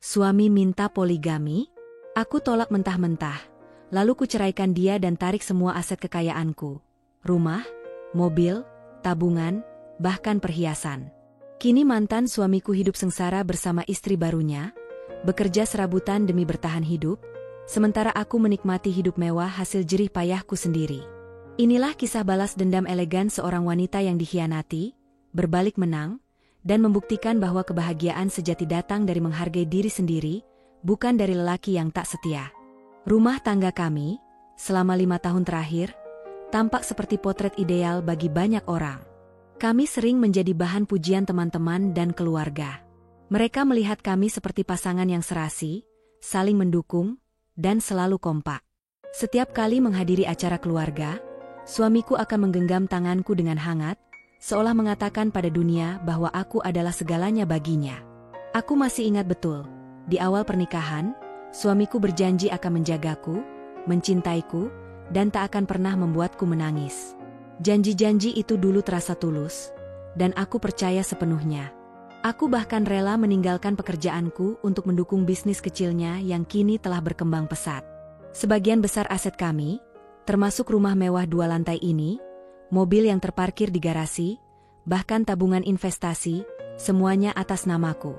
Suami minta poligami? Aku tolak mentah-mentah. Lalu kuceraikan dia dan tarik semua aset kekayaanku. Rumah, mobil, tabungan, bahkan perhiasan. Kini mantan suamiku hidup sengsara bersama istri barunya, bekerja serabutan demi bertahan hidup, sementara aku menikmati hidup mewah hasil jerih payahku sendiri. Inilah kisah balas dendam elegan seorang wanita yang dikhianati, berbalik menang, dan membuktikan bahwa kebahagiaan sejati datang dari menghargai diri sendiri, bukan dari lelaki yang tak setia. Rumah tangga kami, selama 5 tahun terakhir, tampak seperti potret ideal bagi banyak orang. Kami sering menjadi bahan pujian teman-teman dan keluarga. Mereka melihat kami seperti pasangan yang serasi, saling mendukung, dan selalu kompak. Setiap kali menghadiri acara keluarga, suamiku akan menggenggam tanganku dengan hangat, seolah mengatakan pada dunia bahwa aku adalah segalanya baginya. Aku masih ingat betul, di awal pernikahan, suamiku berjanji akan menjagaku, mencintaiku, dan tak akan pernah membuatku menangis. Janji-janji itu dulu terasa tulus, dan aku percaya sepenuhnya. Aku bahkan rela meninggalkan pekerjaanku untuk mendukung bisnis kecilnya yang kini telah berkembang pesat. Sebagian besar aset kami, termasuk rumah mewah 2 lantai ini, mobil yang terparkir di garasi, bahkan tabungan investasi, semuanya atas namaku.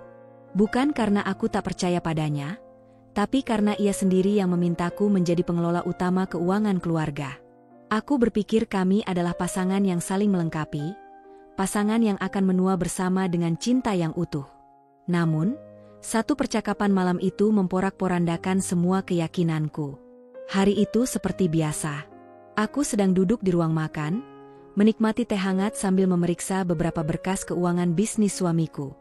Bukan karena aku tak percaya padanya, tapi karena ia sendiri yang memintaku menjadi pengelola utama keuangan keluarga. Aku berpikir kami adalah pasangan yang saling melengkapi, pasangan yang akan menua bersama dengan cinta yang utuh. Namun, satu percakapan malam itu memporak-porandakan semua keyakinanku. Hari itu seperti biasa. Aku sedang duduk di ruang makan, menikmati teh hangat sambil memeriksa beberapa berkas keuangan bisnis suamiku.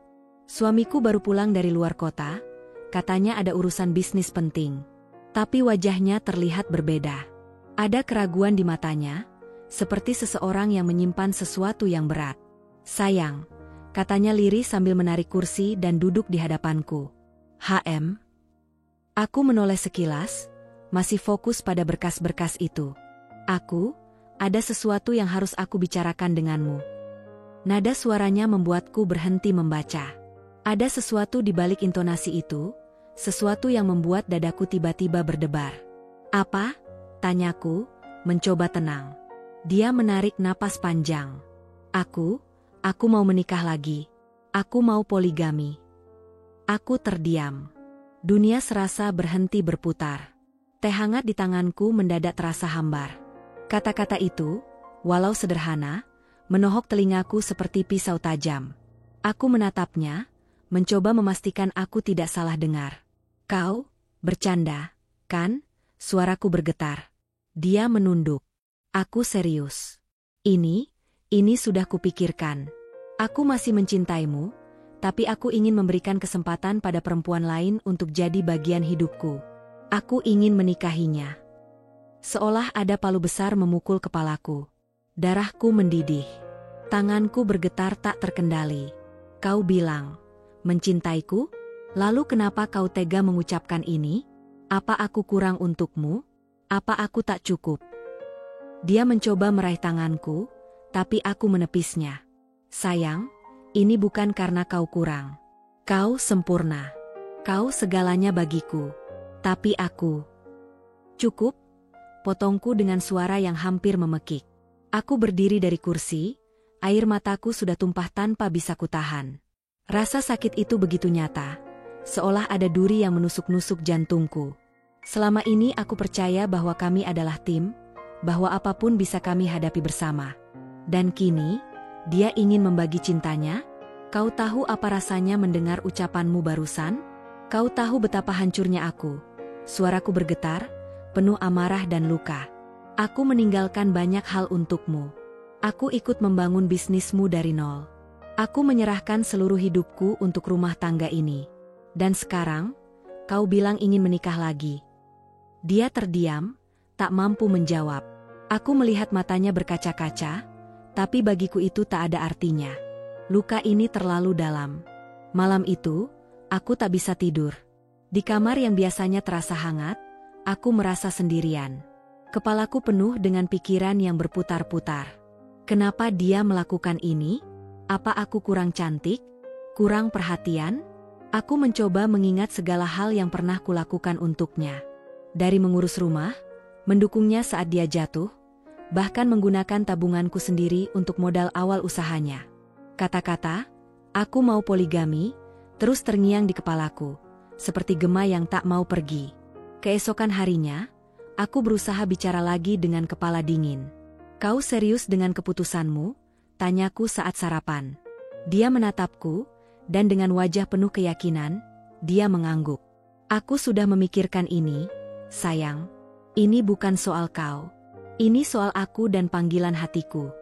Suamiku baru pulang dari luar kota, katanya ada urusan bisnis penting. Tapi wajahnya terlihat berbeda. Ada keraguan di matanya, seperti seseorang yang menyimpan sesuatu yang berat. Sayang, katanya lirih sambil menarik kursi dan duduk di hadapanku. HM? Aku menoleh sekilas, masih fokus pada berkas-berkas itu. Ada sesuatu yang harus aku bicarakan denganmu. Nada suaranya membuatku berhenti membaca. Ada sesuatu di balik intonasi itu, sesuatu yang membuat dadaku tiba-tiba berdebar. Apa? Tanyaku, mencoba tenang. Dia menarik napas panjang. Aku mau menikah lagi. Aku mau poligami. Aku terdiam. Dunia serasa berhenti berputar. Teh hangat di tanganku mendadak terasa hambar. Kata-kata itu, walau sederhana, menohok telingaku seperti pisau tajam. Aku menatapnya, mencoba memastikan aku tidak salah dengar. Kau bercanda, kan? Suaraku bergetar. Dia menunduk. Aku serius. Ini sudah kupikirkan. Aku masih mencintaimu, tapi aku ingin memberikan kesempatan pada perempuan lain untuk jadi bagian hidupku. Aku ingin menikahinya. Seolah ada palu besar memukul kepalaku. Darahku mendidih. Tanganku bergetar tak terkendali. Kau bilang, mencintaiku? Lalu kenapa kau tega mengucapkan ini? Apa aku kurang untukmu? Apa aku tak cukup? Dia mencoba meraih tanganku, tapi aku menepisnya. Sayang, ini bukan karena kau kurang. Kau sempurna. Kau segalanya bagiku. Tapi aku... Cukup? Potongku dengan suara yang hampir memekik. Aku berdiri dari kursi, air mataku sudah tumpah tanpa bisa kutahan. Rasa sakit itu begitu nyata, seolah ada duri yang menusuk-nusuk jantungku. Selama ini aku percaya bahwa kami adalah tim, bahwa apapun bisa kami hadapi bersama. Dan kini, dia ingin membagi cintanya? Kau tahu apa rasanya mendengar ucapanmu barusan? Kau tahu betapa hancurnya aku. Suaraku bergetar, penuh amarah dan luka. Aku meninggalkan banyak hal untukmu. Aku ikut membangun bisnismu dari nol. Aku menyerahkan seluruh hidupku untuk rumah tangga ini. Dan sekarang, kau bilang ingin menikah lagi. Dia terdiam, tak mampu menjawab. Aku melihat matanya berkaca-kaca, tapi bagiku itu tak ada artinya. Luka ini terlalu dalam. Malam itu, aku tak bisa tidur. Di kamar yang biasanya terasa hangat, aku merasa sendirian. Kepalaku penuh dengan pikiran yang berputar-putar. Kenapa dia melakukan ini? Apa aku kurang cantik? Kurang perhatian? Aku mencoba mengingat segala hal yang pernah kulakukan untuknya. Dari mengurus rumah, mendukungnya saat dia jatuh, bahkan menggunakan tabunganku sendiri untuk modal awal usahanya. Kata-kata, aku mau poligami, terus terngiang di kepalaku, seperti gema yang tak mau pergi. Keesokan harinya, aku berusaha bicara lagi dengan kepala dingin. Kau serius dengan keputusanmu? Tanyaku saat sarapan. Dia menatapku, dan dengan wajah penuh keyakinan, dia mengangguk. Aku sudah memikirkan ini, sayang. Ini bukan soal kau. Ini soal aku dan panggilan hatiku.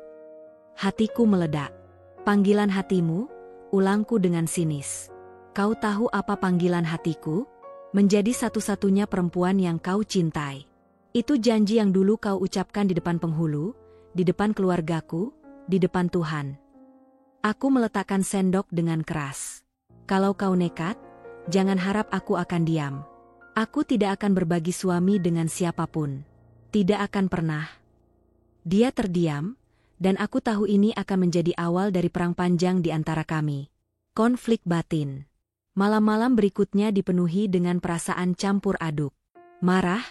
Hatiku meledak. Panggilan hatimu? Ulangku dengan sinis. Kau tahu apa panggilan hatiku? Menjadi satu-satunya perempuan yang kau cintai. Itu janji yang dulu kau ucapkan di depan penghulu, di depan keluargaku, di depan Tuhan. Aku meletakkan sendok dengan keras. Kalau kau nekat, jangan harap aku akan diam. Aku tidak akan berbagi suami dengan siapapun. Tidak akan pernah. Dia terdiam, dan aku tahu ini akan menjadi awal dari perang panjang di antara kami. Konflik batin. Malam-malam berikutnya dipenuhi dengan perasaan campur aduk. Marah,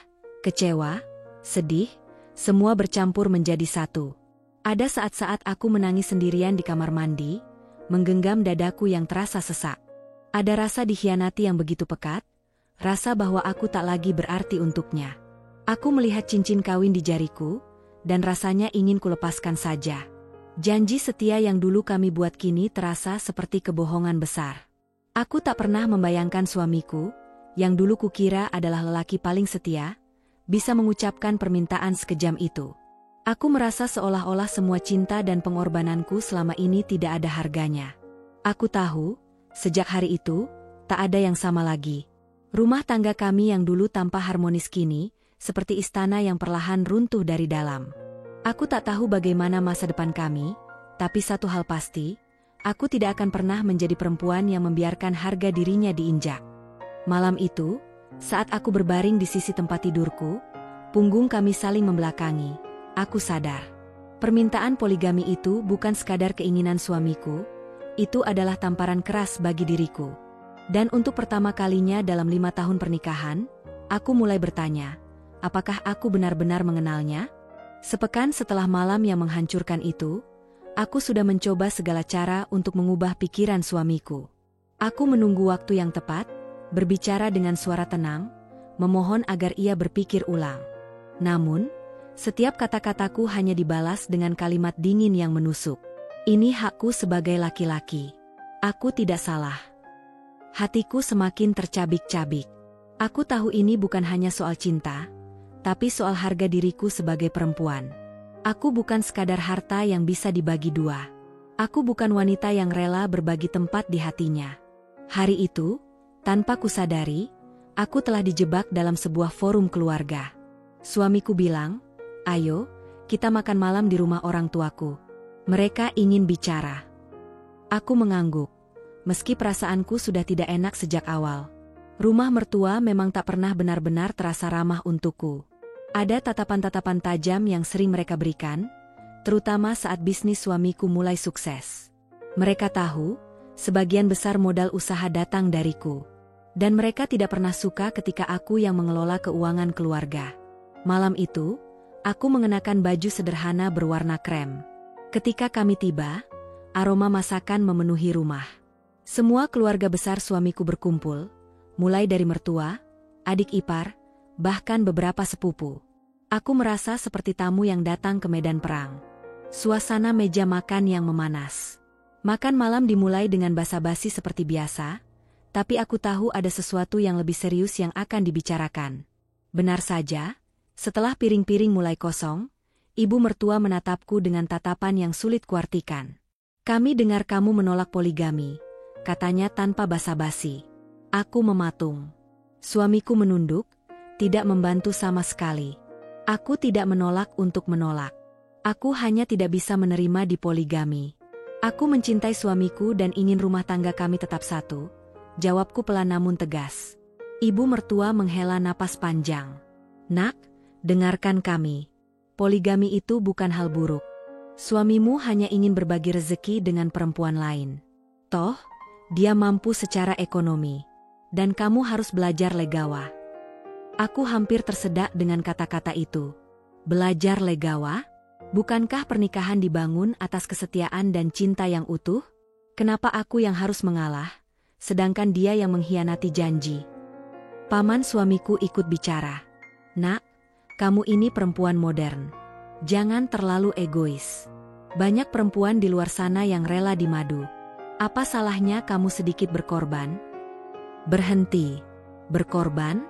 kecewa, sedih, semua bercampur menjadi satu. Ada saat-saat aku menangis sendirian di kamar mandi, menggenggam dadaku yang terasa sesak. Ada rasa dikhianati yang begitu pekat, rasa bahwa aku tak lagi berarti untuknya. Aku melihat cincin kawin di jariku, dan rasanya ingin kulepaskan saja. Janji setia yang dulu kami buat kini terasa seperti kebohongan besar. Aku tak pernah membayangkan suamiku, yang dulu kukira adalah lelaki paling setia, bisa mengucapkan permintaan sekejam itu. Aku merasa seolah-olah semua cinta dan pengorbananku selama ini tidak ada harganya. Aku tahu, sejak hari itu, tak ada yang sama lagi. Rumah tangga kami yang dulu tampak harmonis kini, seperti istana yang perlahan runtuh dari dalam. Aku tak tahu bagaimana masa depan kami, tapi satu hal pasti, aku tidak akan pernah menjadi perempuan yang membiarkan harga dirinya diinjak. Malam itu, saat aku berbaring di sisi tempat tidurku, punggung kami saling membelakangi. Aku sadar, permintaan poligami itu bukan sekadar keinginan suamiku, itu adalah tamparan keras bagi diriku. Dan untuk pertama kalinya dalam 5 tahun pernikahan, aku mulai bertanya, apakah aku benar-benar mengenalnya? Sepekan setelah malam yang menghancurkan itu, aku sudah mencoba segala cara untuk mengubah pikiran suamiku. Aku menunggu waktu yang tepat, berbicara dengan suara tenang, memohon agar ia berpikir ulang. Namun, setiap kata-kataku hanya dibalas dengan kalimat dingin yang menusuk. Ini hakku sebagai laki-laki. Aku tidak salah. Hatiku semakin tercabik-cabik. Aku tahu ini bukan hanya soal cinta, tapi soal harga diriku sebagai perempuan. Aku bukan sekadar harta yang bisa dibagi dua. Aku bukan wanita yang rela berbagi tempat di hatinya. Hari itu, tanpa kusadari, aku telah dijebak dalam sebuah forum keluarga. Suamiku bilang, "Ayo, kita makan malam di rumah orang tuaku. Mereka ingin bicara." Aku mengangguk, meski perasaanku sudah tidak enak sejak awal. Rumah mertua memang tak pernah benar-benar terasa ramah untukku. Ada tatapan-tatapan tajam yang sering mereka berikan, terutama saat bisnis suamiku mulai sukses. Mereka tahu, sebagian besar modal usaha datang dariku. Dan mereka tidak pernah suka ketika aku yang mengelola keuangan keluarga. Malam itu, aku mengenakan baju sederhana berwarna krem. Ketika kami tiba, aroma masakan memenuhi rumah. Semua keluarga besar suamiku berkumpul, mulai dari mertua, adik ipar, bahkan beberapa sepupu. Aku merasa seperti tamu yang datang ke medan perang. Suasana meja makan yang memanas. Makan malam dimulai dengan basa-basi seperti biasa, tapi aku tahu ada sesuatu yang lebih serius yang akan dibicarakan. Benar saja, setelah piring-piring mulai kosong, ibu mertua menatapku dengan tatapan yang sulit kuartikan. "Kami dengar kamu menolak poligami," katanya tanpa basa-basi. Aku mematung. Suamiku menunduk, tidak membantu sama sekali. Aku tidak menolak untuk menolak. Aku hanya tidak bisa menerima dipoligami. Aku mencintai suamiku dan ingin rumah tangga kami tetap satu. Jawabku pelan namun tegas. Ibu mertua menghela napas panjang. "Nak, dengarkan kami. Poligami itu bukan hal buruk. Suamimu hanya ingin berbagi rezeki dengan perempuan lain. Toh, Dia mampu secara ekonomi. Dan kamu harus belajar legawa. Aku hampir tersedak dengan kata-kata itu. Belajar legawa? Bukankah pernikahan dibangun atas kesetiaan dan cinta yang utuh? Kenapa aku yang harus mengalah, sedangkan dia yang mengkhianati janji? Paman suamiku ikut bicara. Nak, kamu ini perempuan modern. Jangan terlalu egois. Banyak perempuan di luar sana yang rela dimadu. Apa salahnya kamu sedikit berkorban? Berhenti. Berkorban?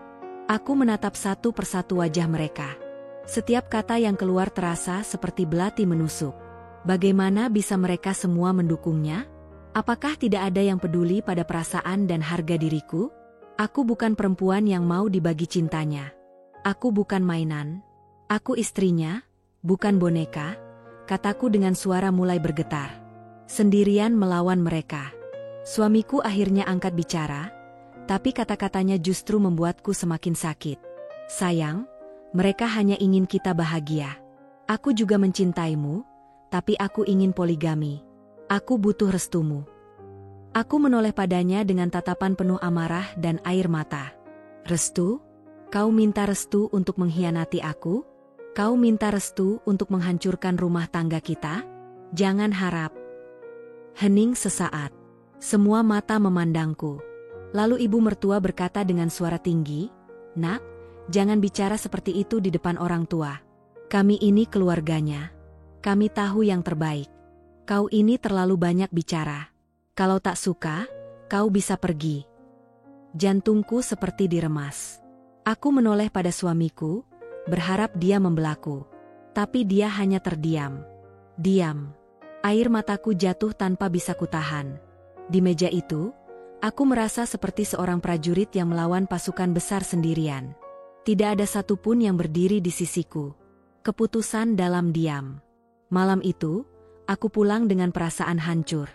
Aku menatap satu persatu wajah mereka. Setiap kata yang keluar terasa seperti belati menusuk. Bagaimana bisa mereka semua mendukungnya? Apakah tidak ada yang peduli pada perasaan dan harga diriku? Aku bukan perempuan yang mau dibagi cintanya. Aku bukan mainan. Aku istrinya, bukan boneka, kataku dengan suara mulai bergetar. Sendirian melawan mereka. Suamiku akhirnya angkat bicara, tapi kata-katanya justru membuatku semakin sakit. Sayang, mereka hanya ingin kita bahagia. Aku juga mencintaimu, tapi aku ingin poligami. Aku butuh restumu. Aku menoleh padanya dengan tatapan penuh amarah dan air mata. Restu? Kau minta restu untuk mengkhianati aku? Kau minta restu untuk menghancurkan rumah tangga kita? Jangan harap. Hening sesaat. Semua mata memandangku. Lalu ibu mertua berkata dengan suara tinggi, "Nak, jangan bicara seperti itu di depan orang tua. Kami ini keluarganya. Kami tahu yang terbaik. Kau ini terlalu banyak bicara. Kalau tak suka, kau bisa pergi." Jantungku seperti diremas. Aku menoleh pada suamiku, berharap dia membelaku. Tapi dia hanya terdiam. Diam. Air mataku jatuh tanpa bisa kutahan. Di meja itu, aku merasa seperti seorang prajurit yang melawan pasukan besar sendirian. Tidak ada satupun yang berdiri di sisiku. Keputusan dalam diam. Malam itu, aku pulang dengan perasaan hancur.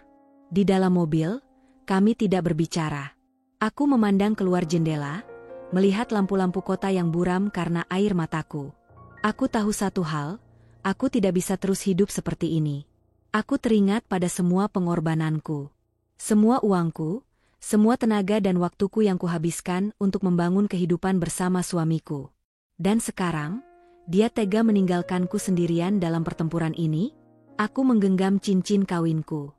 Di dalam mobil, kami tidak berbicara. Aku memandang keluar jendela, melihat lampu-lampu kota yang buram karena air mataku. Aku tahu satu hal, aku tidak bisa terus hidup seperti ini. Aku teringat pada semua pengorbananku. Semua uangku, semua tenaga dan waktuku yang kuhabiskan untuk membangun kehidupan bersama suamiku. Dan sekarang, dia tega meninggalkanku sendirian dalam pertempuran ini. Aku menggenggam cincin kawinku.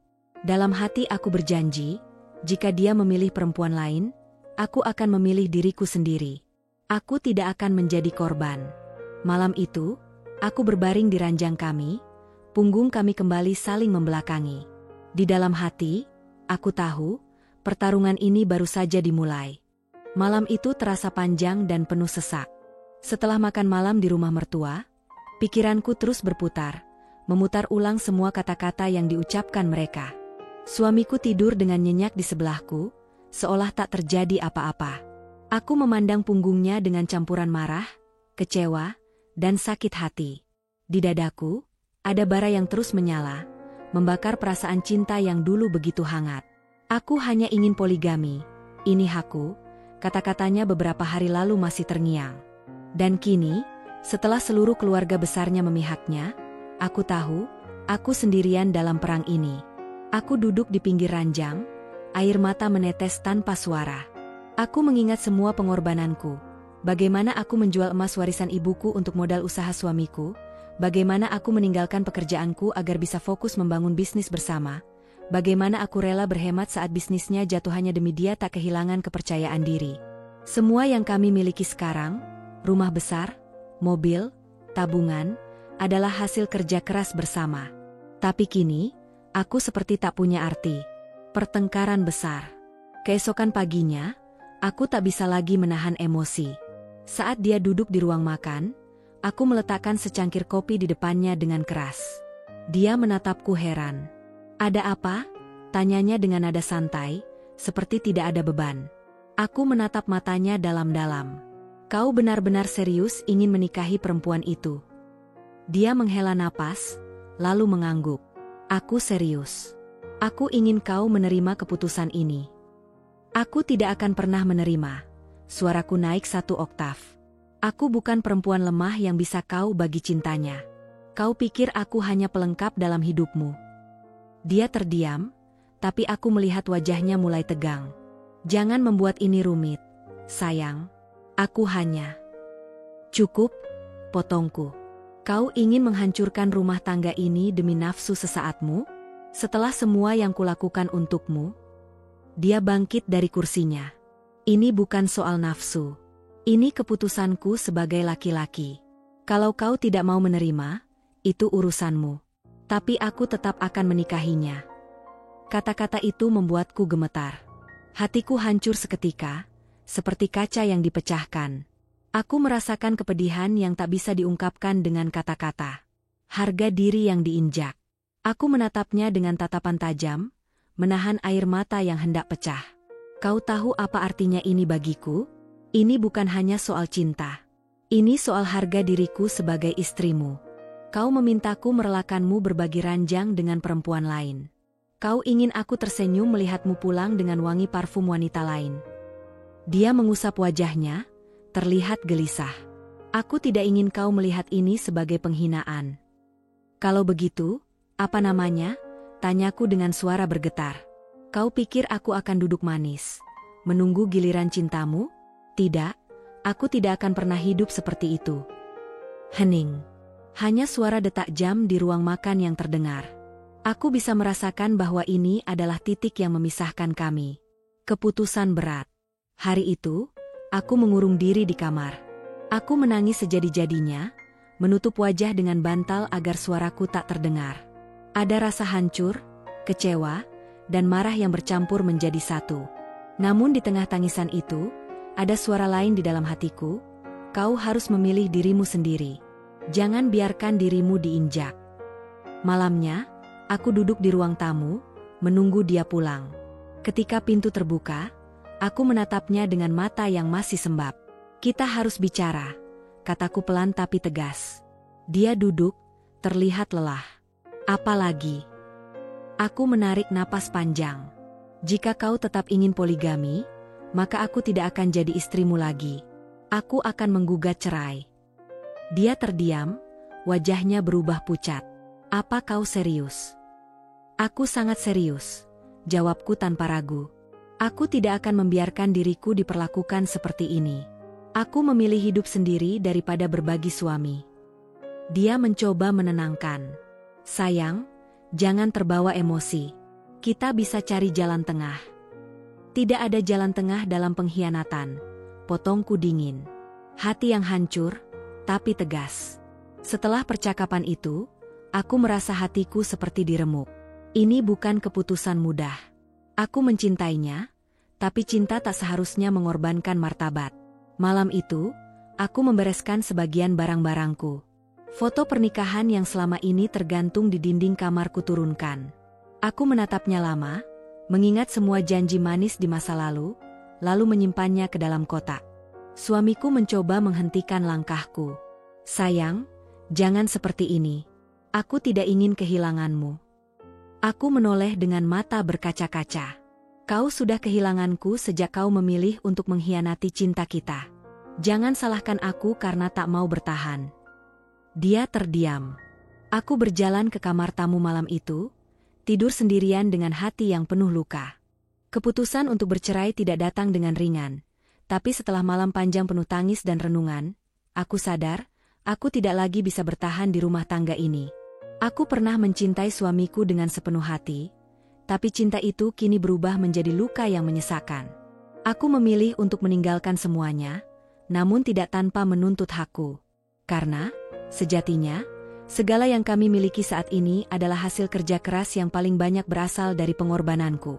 Dalam hati aku berjanji, jika dia memilih perempuan lain, aku akan memilih diriku sendiri. Aku tidak akan menjadi korban. Malam itu, aku berbaring di ranjang kami, punggung kami kembali saling membelakangi. Di dalam hati, aku tahu, pertarungan ini baru saja dimulai. Malam itu terasa panjang dan penuh sesak. Setelah makan malam di rumah mertua, pikiranku terus berputar, memutar ulang semua kata-kata yang diucapkan mereka. Suamiku tidur dengan nyenyak di sebelahku, seolah tak terjadi apa-apa. Aku memandang punggungnya dengan campuran marah, kecewa, dan sakit hati. Di dadaku, ada bara yang terus menyala, membakar perasaan cinta yang dulu begitu hangat. Aku hanya ingin poligami, ini hakku, kata-katanya beberapa hari lalu masih terngiang. Dan kini, setelah seluruh keluarga besarnya memihaknya, aku tahu, aku sendirian dalam perang ini. Aku duduk di pinggir ranjang, air mata menetes tanpa suara. Aku mengingat semua pengorbananku. Bagaimana aku menjual emas warisan ibuku untuk modal usaha suamiku, bagaimana aku meninggalkan pekerjaanku agar bisa fokus membangun bisnis bersama, bagaimana aku rela berhemat saat bisnisnya jatuh hanya demi dia tak kehilangan kepercayaan diri. Semua yang kami miliki sekarang, rumah besar, mobil, tabungan, adalah hasil kerja keras bersama. Tapi kini, aku seperti tak punya arti. Pertengkaran besar. Keesokan paginya, aku tak bisa lagi menahan emosi. Saat dia duduk di ruang makan, aku meletakkan secangkir kopi di depannya dengan keras. Dia menatapku heran. "Ada apa?" tanyanya dengan nada santai, seperti tidak ada beban. Aku menatap matanya dalam-dalam. "Kau benar-benar serius ingin menikahi perempuan itu?" Dia menghela napas, lalu mengangguk. "Aku serius. Aku ingin kau menerima keputusan ini." "Aku tidak akan pernah menerima." Suaraku naik 1 oktav. "Aku bukan perempuan lemah yang bisa kau bagi cintanya. Kau pikir aku hanya pelengkap dalam hidupmu?" Dia terdiam, tapi aku melihat wajahnya mulai tegang. Jangan membuat ini rumit, sayang. Aku hanya... Cukup, potongku. Kau ingin menghancurkan rumah tangga ini demi nafsu sesaatmu? Setelah semua yang kulakukan untukmu? Dia bangkit dari kursinya. Ini bukan soal nafsu. Ini keputusanku sebagai laki-laki. Kalau kau tidak mau menerima, itu urusanmu. Tapi aku tetap akan menikahinya. Kata-kata itu membuatku gemetar. Hatiku hancur seketika, seperti kaca yang dipecahkan. Aku merasakan kepedihan yang tak bisa diungkapkan dengan kata-kata. Harga diri yang diinjak. Aku menatapnya dengan tatapan tajam, menahan air mata yang hendak pecah. Kau tahu apa artinya ini bagiku? Ini bukan hanya soal cinta. Ini soal harga diriku sebagai istrimu. Kau memintaku merelakanmu berbagi ranjang dengan perempuan lain. Kau ingin aku tersenyum melihatmu pulang dengan wangi parfum wanita lain. Dia mengusap wajahnya, terlihat gelisah. Aku tidak ingin kau melihat ini sebagai penghinaan. Kalau begitu, apa namanya? Tanyaku dengan suara bergetar. Kau pikir aku akan duduk manis, menunggu giliran cintamu? Tidak, aku tidak akan pernah hidup seperti itu. Hening. Hanya suara detak jam di ruang makan yang terdengar. Aku bisa merasakan bahwa ini adalah titik yang memisahkan kami. Keputusan berat. Hari itu, aku mengurung diri di kamar. Aku menangis sejadi-jadinya, menutup wajah dengan bantal agar suaraku tak terdengar. Ada rasa hancur, kecewa, dan marah yang bercampur menjadi satu. Namun di tengah tangisan itu, ada suara lain di dalam hatiku. Kau harus memilih dirimu sendiri. Jangan biarkan dirimu diinjak. Malamnya, aku duduk di ruang tamu, menunggu dia pulang. Ketika pintu terbuka, aku menatapnya dengan mata yang masih sembab. Kita harus bicara, kataku pelan tapi tegas. Dia duduk, terlihat lelah. Apalagi? Aku menarik napas panjang. Jika kau tetap ingin poligami, maka aku tidak akan jadi istrimu lagi. Aku akan menggugat cerai. Dia terdiam, wajahnya berubah pucat. Apa kau serius? Aku sangat serius, jawabku tanpa ragu. Aku tidak akan membiarkan diriku diperlakukan seperti ini. Aku memilih hidup sendiri daripada berbagi suami. Dia mencoba menenangkan. Sayang, jangan terbawa emosi. Kita bisa cari jalan tengah. Tidak ada jalan tengah dalam pengkhianatan, potongku dingin. Hati yang hancur, tapi tegas. Setelah percakapan itu, aku merasa hatiku seperti diremuk. Ini bukan keputusan mudah. Aku mencintainya, tapi cinta tak seharusnya mengorbankan martabat. Malam itu, aku membereskan sebagian barang-barangku. Foto pernikahan yang selama ini tergantung di dinding kamarku turunkan. Aku menatapnya lama, mengingat semua janji manis di masa lalu menyimpannya ke dalam kotak. Suamiku mencoba menghentikan langkahku. Sayang, jangan seperti ini. Aku tidak ingin kehilanganmu. Aku menoleh dengan mata berkaca-kaca. Kau sudah kehilanganku sejak kau memilih untuk mengkhianati cinta kita. Jangan salahkan aku karena tak mau bertahan. Dia terdiam. Aku berjalan ke kamar tamu malam itu, tidur sendirian dengan hati yang penuh luka. Keputusan untuk bercerai tidak datang dengan ringan. Tapi setelah malam panjang penuh tangis dan renungan, aku sadar, aku tidak lagi bisa bertahan di rumah tangga ini. Aku pernah mencintai suamiku dengan sepenuh hati, tapi cinta itu kini berubah menjadi luka yang menyesakan. Aku memilih untuk meninggalkan semuanya, namun tidak tanpa menuntut hakku. Karena, sejatinya, segala yang kami miliki saat ini adalah hasil kerja keras yang paling banyak berasal dari pengorbananku.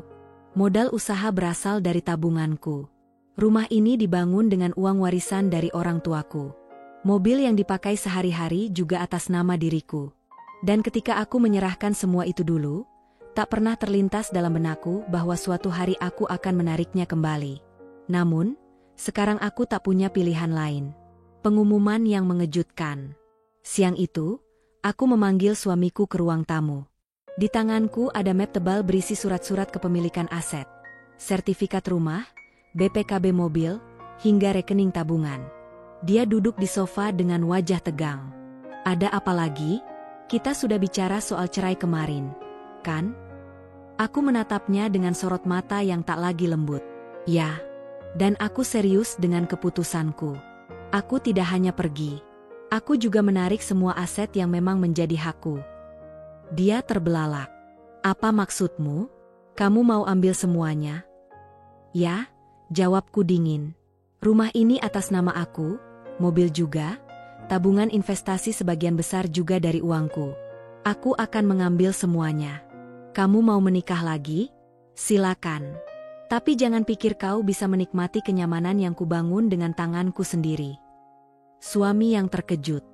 Modal usaha berasal dari tabunganku. Rumah ini dibangun dengan uang warisan dari orang tuaku. Mobil yang dipakai sehari-hari juga atas nama diriku. Dan ketika aku menyerahkan semua itu dulu, tak pernah terlintas dalam benakku bahwa suatu hari aku akan menariknya kembali. Namun, sekarang aku tak punya pilihan lain. Pengumuman yang mengejutkan. Siang itu, aku memanggil suamiku ke ruang tamu. Di tanganku ada map tebal berisi surat-surat kepemilikan aset, sertifikat rumah, BPKB mobil, hingga rekening tabungan. Dia duduk di sofa dengan wajah tegang. Ada apa lagi? Kita sudah bicara soal cerai kemarin, kan? Aku menatapnya dengan sorot mata yang tak lagi lembut. Ya, dan aku serius dengan keputusanku. Aku tidak hanya pergi. Aku juga menarik semua aset yang memang menjadi hakku. Dia terbelalak. Apa maksudmu? Kamu mau ambil semuanya? Ya, jawabku dingin. Rumah ini atas nama aku, mobil juga, tabungan investasi sebagian besar juga dari uangku. Aku akan mengambil semuanya. Kamu mau menikah lagi? Silakan. Tapi jangan pikir kau bisa menikmati kenyamanan yang kubangun dengan tanganku sendiri. Suami yang terkejut.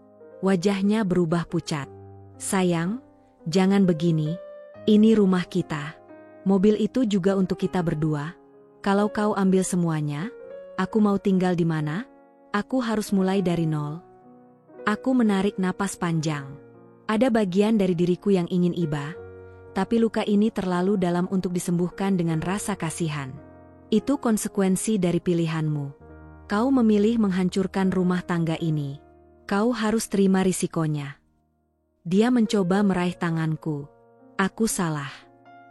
Wajahnya berubah pucat. Sayang, jangan begini. Ini rumah kita. Mobil itu juga untuk kita berdua. Kalau kau ambil semuanya, aku mau tinggal di mana? Aku harus mulai dari nol. Aku menarik napas panjang. Ada bagian dari diriku yang ingin iba, tapi luka ini terlalu dalam untuk disembuhkan dengan rasa kasihan. Itu konsekuensi dari pilihanmu. Kau memilih menghancurkan rumah tangga ini. Kau harus terima risikonya. Dia mencoba meraih tanganku. Aku salah.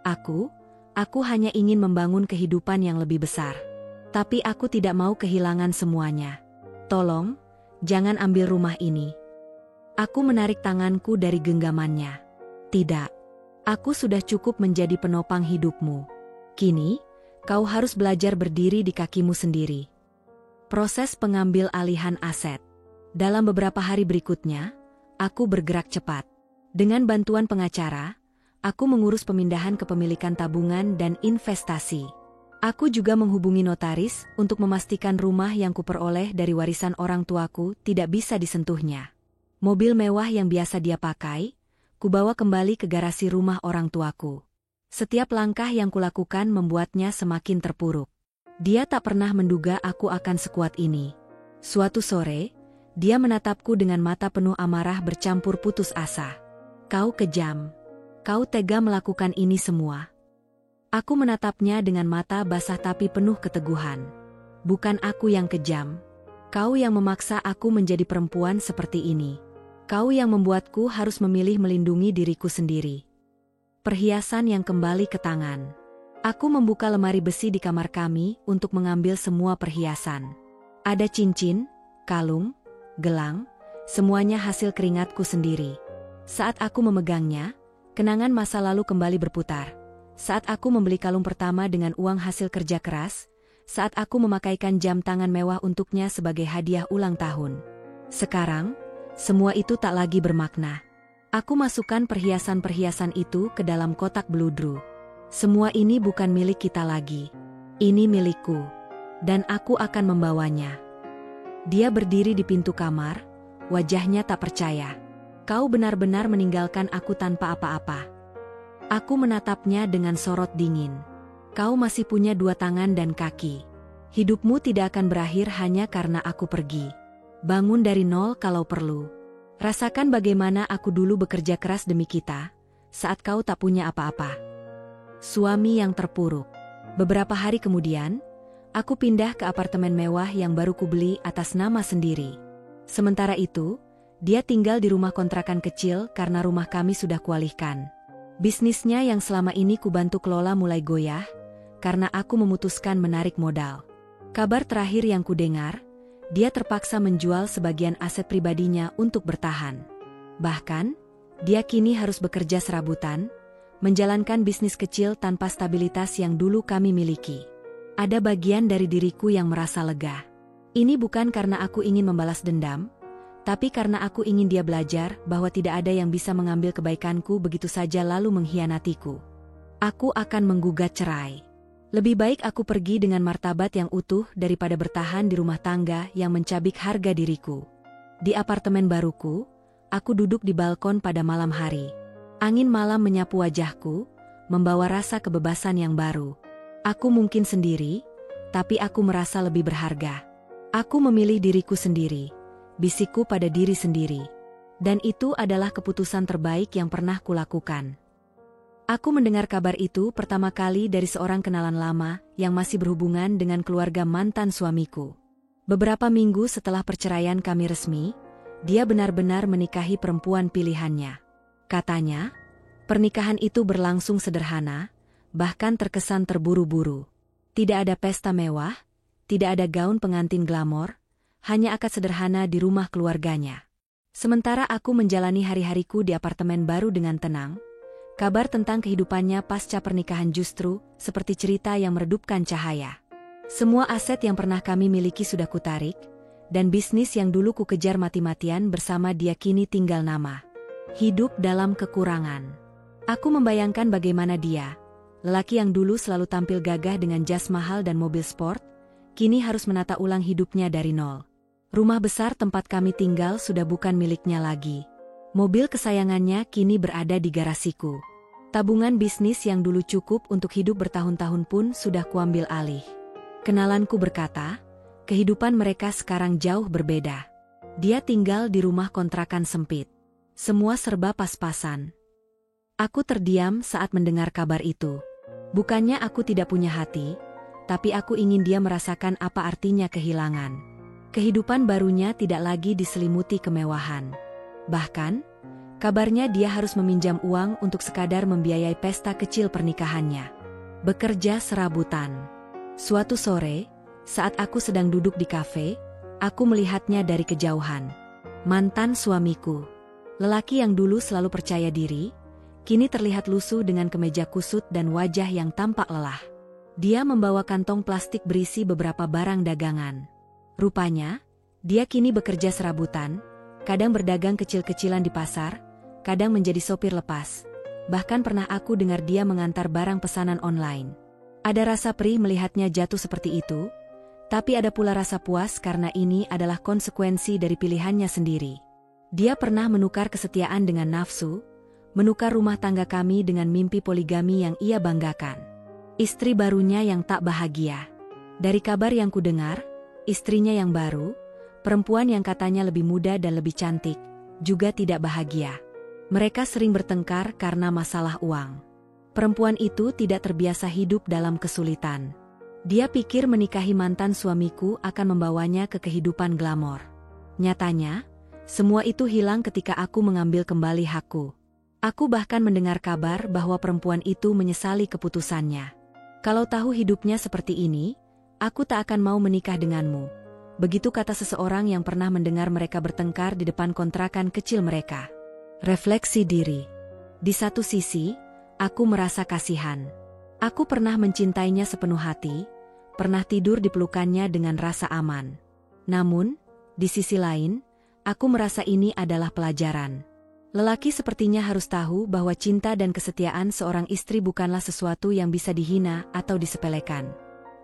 Aku hanya ingin membangun kehidupan yang lebih besar. Tapi aku tidak mau kehilangan semuanya. Tolong, jangan ambil rumah ini. Aku menarik tanganku dari genggamannya. Tidak. Aku sudah cukup menjadi penopang hidupmu. Kini, kau harus belajar berdiri di kakimu sendiri. Proses pengambil alihan aset. Dalam beberapa hari berikutnya, aku bergerak cepat. Dengan bantuan pengacara, aku mengurus pemindahan kepemilikan tabungan dan investasi. Aku juga menghubungi notaris untuk memastikan rumah yang kuperoleh dari warisan orang tuaku tidak bisa disentuhnya. Mobil mewah yang biasa dia pakai, kubawa kembali ke garasi rumah orang tuaku. Setiap langkah yang kulakukan membuatnya semakin terpuruk. Dia tak pernah menduga aku akan sekuat ini. Suatu sore, dia menatapku dengan mata penuh amarah bercampur putus asa. Kau kejam. Kau tega melakukan ini semua. Aku menatapnya dengan mata basah tapi penuh keteguhan. Bukan aku yang kejam. Kau yang memaksa aku menjadi perempuan seperti ini. Kau yang membuatku harus memilih melindungi diriku sendiri. Perhiasan yang kembali ke tangan. Aku membuka lemari besi di kamar kami untuk mengambil semua perhiasan. Ada cincin, kalung, gelang, semuanya hasil keringatku sendiri. Saat aku memegangnya, kenangan masa lalu kembali berputar. Saat aku membeli kalung pertama dengan uang hasil kerja keras, saat aku memakaikan jam tangan mewah untuknya sebagai hadiah ulang tahun. Sekarang, semua itu tak lagi bermakna. Aku masukkan perhiasan-perhiasan itu ke dalam kotak beludru. Semua ini bukan milik kita lagi. Ini milikku. Dan aku akan membawanya. Dia berdiri di pintu kamar, wajahnya tak percaya. Kau benar-benar meninggalkan aku tanpa apa-apa. Aku menatapnya dengan sorot dingin. Kau masih punya dua tangan dan kaki. Hidupmu tidak akan berakhir hanya karena aku pergi. Bangun dari nol kalau perlu. Rasakan bagaimana aku dulu bekerja keras demi kita, saat kau tak punya apa-apa. Suami yang terpuruk. Beberapa hari kemudian, aku pindah ke apartemen mewah yang baru kubeli atas nama sendiri. Sementara itu, dia tinggal di rumah kontrakan kecil karena rumah kami sudah kualihkan. Bisnisnya yang selama ini kubantu kelola mulai goyah, karena aku memutuskan menarik modal. Kabar terakhir yang kudengar, dia terpaksa menjual sebagian aset pribadinya untuk bertahan. Bahkan, dia kini harus bekerja serabutan, menjalankan bisnis kecil tanpa stabilitas yang dulu kami miliki. Ada bagian dari diriku yang merasa lega. Ini bukan karena aku ingin membalas dendam, tapi karena aku ingin dia belajar bahwa tidak ada yang bisa mengambil kebaikanku begitu saja lalu mengkhianatiku. Aku akan menggugat cerai. Lebih baik aku pergi dengan martabat yang utuh daripada bertahan di rumah tangga yang mencabik harga diriku. Di apartemen baruku, aku duduk di balkon pada malam hari. Angin malam menyapu wajahku, membawa rasa kebebasan yang baru. Aku mungkin sendiri, tapi aku merasa lebih berharga. Aku memilih diriku sendiri, bisikku pada diri sendiri. Dan itu adalah keputusan terbaik yang pernah kulakukan. Aku mendengar kabar itu pertama kali dari seorang kenalan lama yang masih berhubungan dengan keluarga mantan suamiku. Beberapa minggu setelah perceraian kami resmi, dia benar-benar menikahi perempuan pilihannya. Katanya, pernikahan itu berlangsung sederhana, bahkan terkesan terburu-buru. Tidak ada pesta mewah, tidak ada gaun pengantin glamor, hanya akad sederhana di rumah keluarganya. Sementara aku menjalani hari-hariku di apartemen baru dengan tenang, kabar tentang kehidupannya pasca pernikahan justru seperti cerita yang meredupkan cahaya. Semua aset yang pernah kami miliki sudah kutarik, dan bisnis yang dulu kukejar mati-matian bersama dia kini tinggal nama. Hidup dalam kekurangan. Aku membayangkan bagaimana dia, lelaki yang dulu selalu tampil gagah dengan jas mahal dan mobil sport, kini harus menata ulang hidupnya dari nol. Rumah besar tempat kami tinggal sudah bukan miliknya lagi. Mobil kesayangannya kini berada di garasiku. Tabungan bisnis yang dulu cukup untuk hidup bertahun-tahun pun sudah kuambil alih. Kenalanku berkata, kehidupan mereka sekarang jauh berbeda. Dia tinggal di rumah kontrakan sempit. Semua serba pas-pasan. Aku terdiam saat mendengar kabar itu. Bukannya aku tidak punya hati, tapi aku ingin dia merasakan apa artinya kehilangan. Kehidupan barunya tidak lagi diselimuti kemewahan. Bahkan, kabarnya dia harus meminjam uang untuk sekadar membiayai pesta kecil pernikahannya. Bekerja serabutan. Suatu sore, saat aku sedang duduk di kafe, aku melihatnya dari kejauhan. Mantan suamiku. Lelaki yang dulu selalu percaya diri, kini terlihat lusuh dengan kemeja kusut dan wajah yang tampak lelah. Dia membawa kantong plastik berisi beberapa barang dagangan. Rupanya, dia kini bekerja serabutan, kadang berdagang kecil-kecilan di pasar, kadang menjadi sopir lepas. Bahkan pernah aku dengar dia mengantar barang pesanan online. Ada rasa perih melihatnya jatuh seperti itu, tapi ada pula rasa puas karena ini adalah konsekuensi dari pilihannya sendiri. Dia pernah menukar kesetiaan dengan nafsu, menukar rumah tangga kami dengan mimpi poligami yang ia banggakan. Istri barunya yang tak bahagia. Dari kabar yang kudengar, istrinya yang baru, perempuan yang katanya lebih muda dan lebih cantik, juga tidak bahagia. Mereka sering bertengkar karena masalah uang. Perempuan itu tidak terbiasa hidup dalam kesulitan. Dia pikir menikahi mantan suamiku akan membawanya ke kehidupan glamor. Nyatanya, semua itu hilang ketika aku mengambil kembali hakku. Aku bahkan mendengar kabar bahwa perempuan itu menyesali keputusannya. Kalau tahu hidupnya seperti ini, aku tak akan mau menikah denganmu. Begitu kata seseorang yang pernah mendengar mereka bertengkar di depan kontrakan kecil mereka. Refleksi diri. Di satu sisi, aku merasa kasihan. Aku pernah mencintainya sepenuh hati, pernah tidur di pelukannya dengan rasa aman. Namun, di sisi lain, aku merasa ini adalah pelajaran. Lelaki sepertinya harus tahu bahwa cinta dan kesetiaan seorang istri bukanlah sesuatu yang bisa dihina atau disepelekan.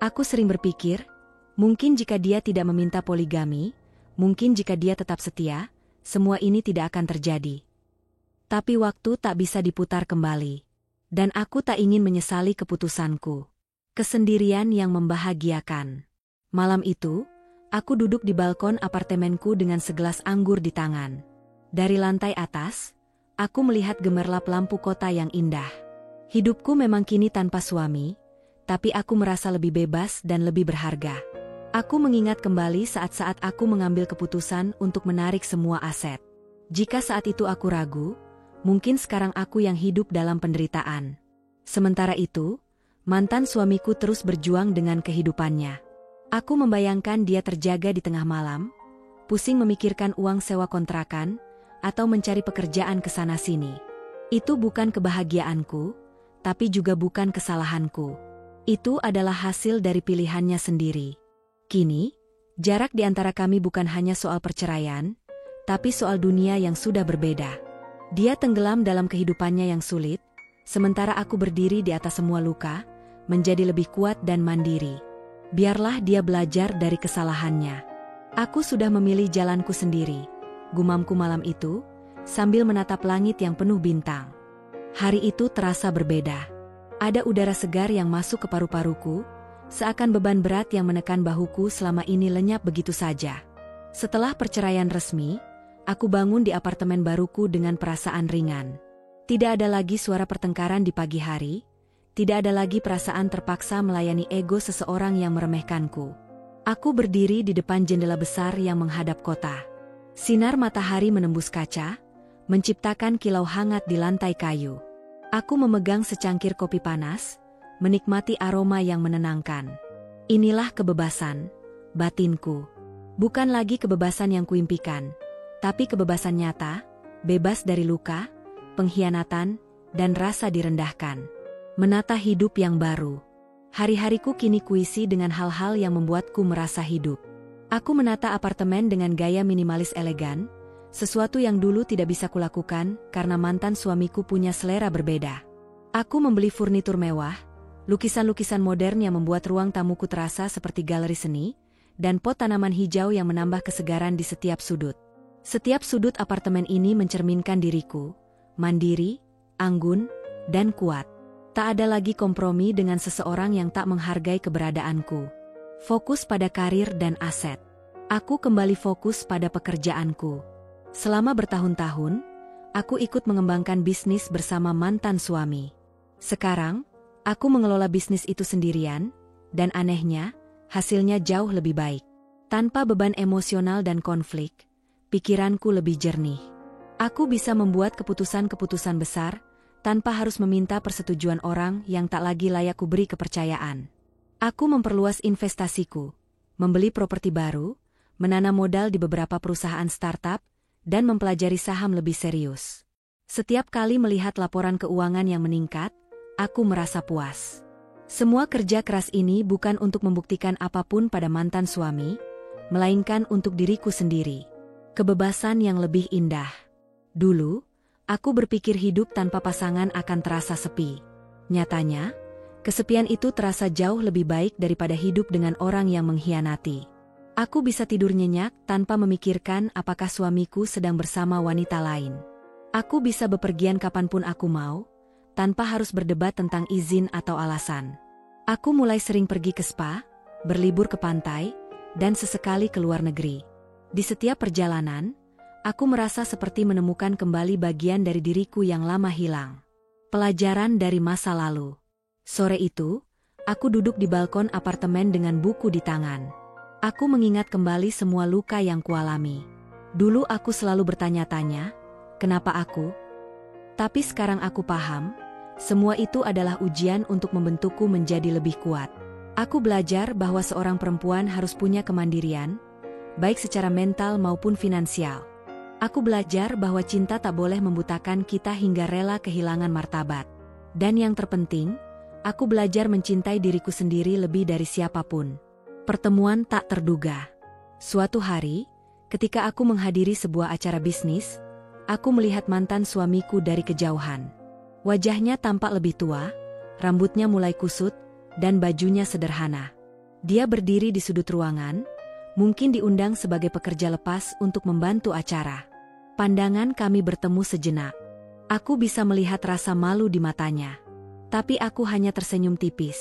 Aku sering berpikir, mungkin jika dia tidak meminta poligami, mungkin jika dia tetap setia, semua ini tidak akan terjadi. Tapi waktu tak bisa diputar kembali. Dan aku tak ingin menyesali keputusanku. Kesendirian yang membahagiakan. Malam itu, aku duduk di balkon apartemenku dengan segelas anggur di tangan. Dari lantai atas, aku melihat gemerlap lampu kota yang indah. Hidupku memang kini tanpa suami, tapi aku merasa lebih bebas dan lebih berharga. Aku mengingat kembali saat-saat aku mengambil keputusan untuk menarik semua aset. Jika saat itu aku ragu, mungkin sekarang aku yang hidup dalam penderitaan. Sementara itu, mantan suamiku terus berjuang dengan kehidupannya. Aku membayangkan dia terjaga di tengah malam, pusing memikirkan uang sewa kontrakan, atau mencari pekerjaan ke sana-sini. Itu bukan kebahagiaanku, tapi juga bukan kesalahanku. Itu adalah hasil dari pilihannya sendiri. Kini, jarak di antara kami bukan hanya soal perceraian, tapi soal dunia yang sudah berbeda. Dia tenggelam dalam kehidupannya yang sulit, sementara aku berdiri di atas semua luka, menjadi lebih kuat dan mandiri. Biarlah dia belajar dari kesalahannya. Aku sudah memilih jalanku sendiri, gumamku malam itu, sambil menatap langit yang penuh bintang. Hari itu terasa berbeda. Ada udara segar yang masuk ke paru-paruku, seakan beban berat yang menekan bahuku selama ini lenyap begitu saja. Setelah perceraian resmi, aku bangun di apartemen baruku dengan perasaan ringan. Tidak ada lagi suara pertengkaran di pagi hari, tidak ada lagi perasaan terpaksa melayani ego seseorang yang meremehkanku. Aku berdiri di depan jendela besar yang menghadap kota. Sinar matahari menembus kaca, menciptakan kilau hangat di lantai kayu. Aku memegang secangkir kopi panas, menikmati aroma yang menenangkan. Inilah kebebasan, batinku. Bukan lagi kebebasan yang kuimpikan, tapi kebebasan nyata, bebas dari luka, pengkhianatan, dan rasa direndahkan. Menata hidup yang baru. Hari-hariku kini kuisi dengan hal-hal yang membuatku merasa hidup. Aku menata apartemen dengan gaya minimalis elegan, sesuatu yang dulu tidak bisa kulakukan karena mantan suamiku punya selera berbeda. Aku membeli furnitur mewah, lukisan-lukisan modern yang membuat ruang tamuku terasa seperti galeri seni, dan pot tanaman hijau yang menambah kesegaran di setiap sudut. Setiap sudut apartemen ini mencerminkan diriku, mandiri, anggun, dan kuat. Tak ada lagi kompromi dengan seseorang yang tak menghargai keberadaanku. Fokus pada karir dan aset. Aku kembali fokus pada pekerjaanku. Selama bertahun-tahun, aku ikut mengembangkan bisnis bersama mantan suami. Sekarang, aku mengelola bisnis itu sendirian, dan anehnya, hasilnya jauh lebih baik. Tanpa beban emosional dan konflik, pikiranku lebih jernih. Aku bisa membuat keputusan-keputusan besar, tanpa harus meminta persetujuan orang yang tak lagi layak kuberi kepercayaan. Aku memperluas investasiku, membeli properti baru, menanam modal di beberapa perusahaan startup, dan mempelajari saham lebih serius. Setiap kali melihat laporan keuangan yang meningkat, aku merasa puas. Semua kerja keras ini bukan untuk membuktikan apapun pada mantan suami, melainkan untuk diriku sendiri. Kebebasan yang lebih indah. Dulu, aku berpikir hidup tanpa pasangan akan terasa sepi. Nyatanya, kesepian itu terasa jauh lebih baik daripada hidup dengan orang yang mengkhianati. Aku bisa tidur nyenyak tanpa memikirkan apakah suamiku sedang bersama wanita lain. Aku bisa bepergian kapanpun aku mau, tanpa harus berdebat tentang izin atau alasan. Aku mulai sering pergi ke spa, berlibur ke pantai, dan sesekali ke luar negeri. Di setiap perjalanan, aku merasa seperti menemukan kembali bagian dari diriku yang lama hilang. Pelajaran dari masa lalu. Sore itu, aku duduk di balkon apartemen dengan buku di tangan. Aku mengingat kembali semua luka yang kualami. Dulu aku selalu bertanya-tanya, kenapa aku? Tapi sekarang aku paham, semua itu adalah ujian untuk membentukku menjadi lebih kuat. Aku belajar bahwa seorang perempuan harus punya kemandirian, baik secara mental maupun finansial. Aku belajar bahwa cinta tak boleh membutakan kita hingga rela kehilangan martabat. Dan yang terpenting, aku belajar mencintai diriku sendiri lebih dari siapapun. Pertemuan tak terduga. Suatu hari, ketika aku menghadiri sebuah acara bisnis, aku melihat mantan suamiku dari kejauhan. Wajahnya tampak lebih tua, rambutnya mulai kusut, dan bajunya sederhana. Dia berdiri di sudut ruangan, mungkin diundang sebagai pekerja lepas untuk membantu acara. Pandangan kami bertemu sejenak. Aku bisa melihat rasa malu di matanya. Tapi aku hanya tersenyum tipis,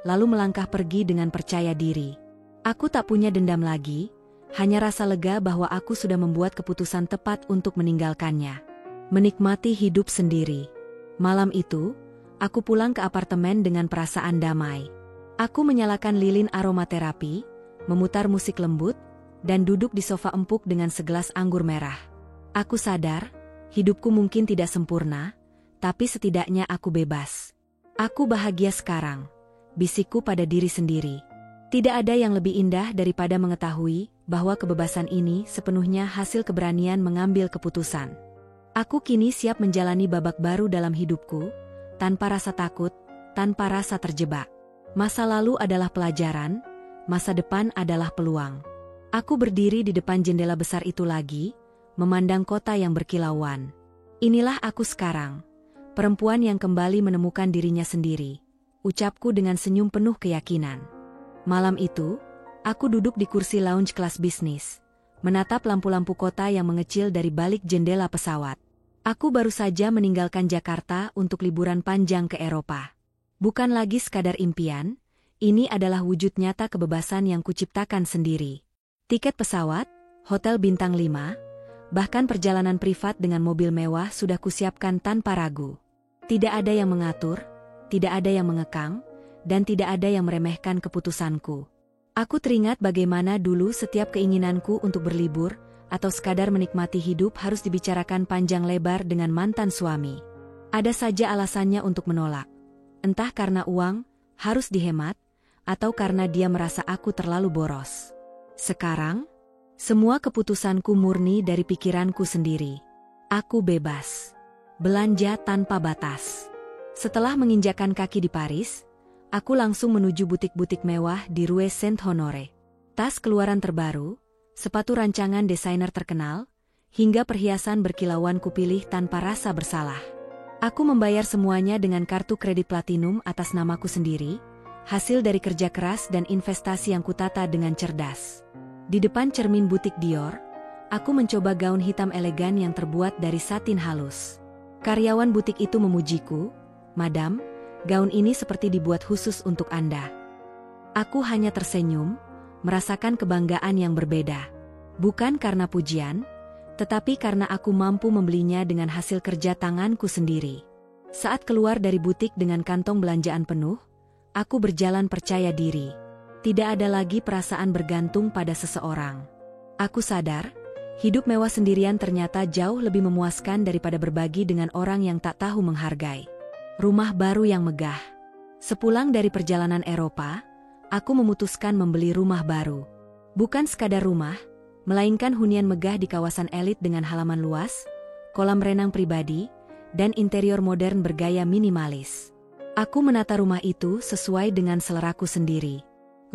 lalu melangkah pergi dengan percaya diri. Aku tak punya dendam lagi, hanya rasa lega bahwa aku sudah membuat keputusan tepat untuk meninggalkannya. Menikmati hidup sendiri. Malam itu, aku pulang ke apartemen dengan perasaan damai. Aku menyalakan lilin aromaterapi, memutar musik lembut, dan duduk di sofa empuk dengan segelas anggur merah. Aku sadar, hidupku mungkin tidak sempurna, tapi setidaknya aku bebas. Aku bahagia sekarang, bisikku pada diri sendiri. Tidak ada yang lebih indah daripada mengetahui bahwa kebebasan ini sepenuhnya hasil keberanian mengambil keputusan. Aku kini siap menjalani babak baru dalam hidupku, tanpa rasa takut, tanpa rasa terjebak. Masa lalu adalah pelajaran, masa depan adalah peluang. Aku berdiri di depan jendela besar itu lagi, memandang kota yang berkilauan. Inilah aku sekarang, perempuan yang kembali menemukan dirinya sendiri, ucapku dengan senyum penuh keyakinan. Malam itu, aku duduk di kursi lounge kelas bisnis, menatap lampu-lampu kota yang mengecil dari balik jendela pesawat. Aku baru saja meninggalkan Jakarta untuk liburan panjang ke Eropa. Bukan lagi sekadar impian, ini adalah wujud nyata kebebasan yang kuciptakan sendiri. Tiket pesawat, hotel bintang 5, bahkan perjalanan privat dengan mobil mewah sudah kusiapkan tanpa ragu. Tidak ada yang mengatur, tidak ada yang mengekang, dan tidak ada yang meremehkan keputusanku. Aku teringat bagaimana dulu setiap keinginanku untuk berlibur, atau sekadar menikmati hidup harus dibicarakan panjang lebar dengan mantan suami. Ada saja alasannya untuk menolak. Entah karena uang, harus dihemat, atau karena dia merasa aku terlalu boros. Sekarang, semua keputusanku murni dari pikiranku sendiri. Aku bebas. Belanja tanpa batas. Setelah menginjakkan kaki di Paris, aku langsung menuju butik-butik mewah di Rue Saint-Honoré. Tas keluaran terbaru, sepatu rancangan desainer terkenal, hingga perhiasan berkilauan kupilih tanpa rasa bersalah. Aku membayar semuanya dengan kartu kredit platinum atas namaku sendiri, hasil dari kerja keras dan investasi yang kutata dengan cerdas. Di depan cermin butik Dior, aku mencoba gaun hitam elegan yang terbuat dari satin halus. Karyawan butik itu memujiku, "Madam, gaun ini seperti dibuat khusus untuk Anda." Aku hanya tersenyum, merasakan kebanggaan yang berbeda. Bukan karena pujian, tetapi karena aku mampu membelinya dengan hasil kerja tanganku sendiri. Saat keluar dari butik dengan kantong belanjaan penuh, aku berjalan percaya diri. Tidak ada lagi perasaan bergantung pada seseorang. Aku sadar, hidup mewah sendirian ternyata jauh lebih memuaskan daripada berbagi dengan orang yang tak tahu menghargai. Rumah baru yang megah. Sepulang dari perjalanan Eropa, aku memutuskan membeli rumah baru. Bukan sekadar rumah, melainkan hunian megah di kawasan elit dengan halaman luas, kolam renang pribadi, dan interior modern bergaya minimalis. Aku menata rumah itu sesuai dengan seleraku sendiri.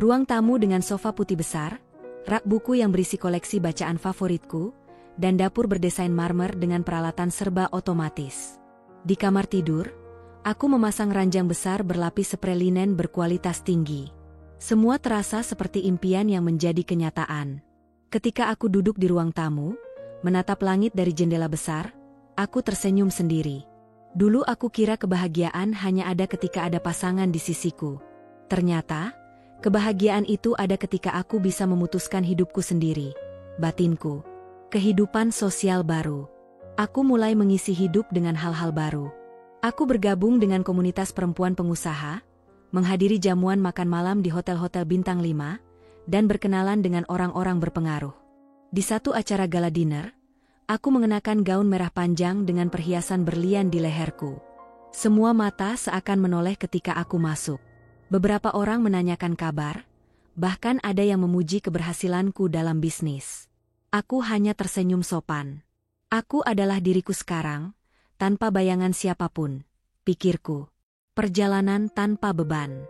Ruang tamu dengan sofa putih besar, rak buku yang berisi koleksi bacaan favoritku, dan dapur berdesain marmer dengan peralatan serba otomatis. Di kamar tidur, aku memasang ranjang besar berlapis sprei linen berkualitas tinggi. Semua terasa seperti impian yang menjadi kenyataan. Ketika aku duduk di ruang tamu, menatap langit dari jendela besar, aku tersenyum sendiri. Dulu aku kira kebahagiaan hanya ada ketika ada pasangan di sisiku. Ternyata, kebahagiaan itu ada ketika aku bisa memutuskan hidupku sendiri, batinku. Kehidupan sosial baru. Aku mulai mengisi hidup dengan hal-hal baru. Aku bergabung dengan komunitas perempuan pengusaha, menghadiri jamuan makan malam di hotel-hotel bintang 5, dan berkenalan dengan orang-orang berpengaruh. Di satu acara gala dinner, aku mengenakan gaun merah panjang dengan perhiasan berlian di leherku. Semua mata seakan menoleh ketika aku masuk. Beberapa orang menanyakan kabar, bahkan ada yang memuji keberhasilanku dalam bisnis. Aku hanya tersenyum sopan. Aku adalah diriku sekarang, tanpa bayangan siapapun, pikirku. Perjalanan tanpa beban.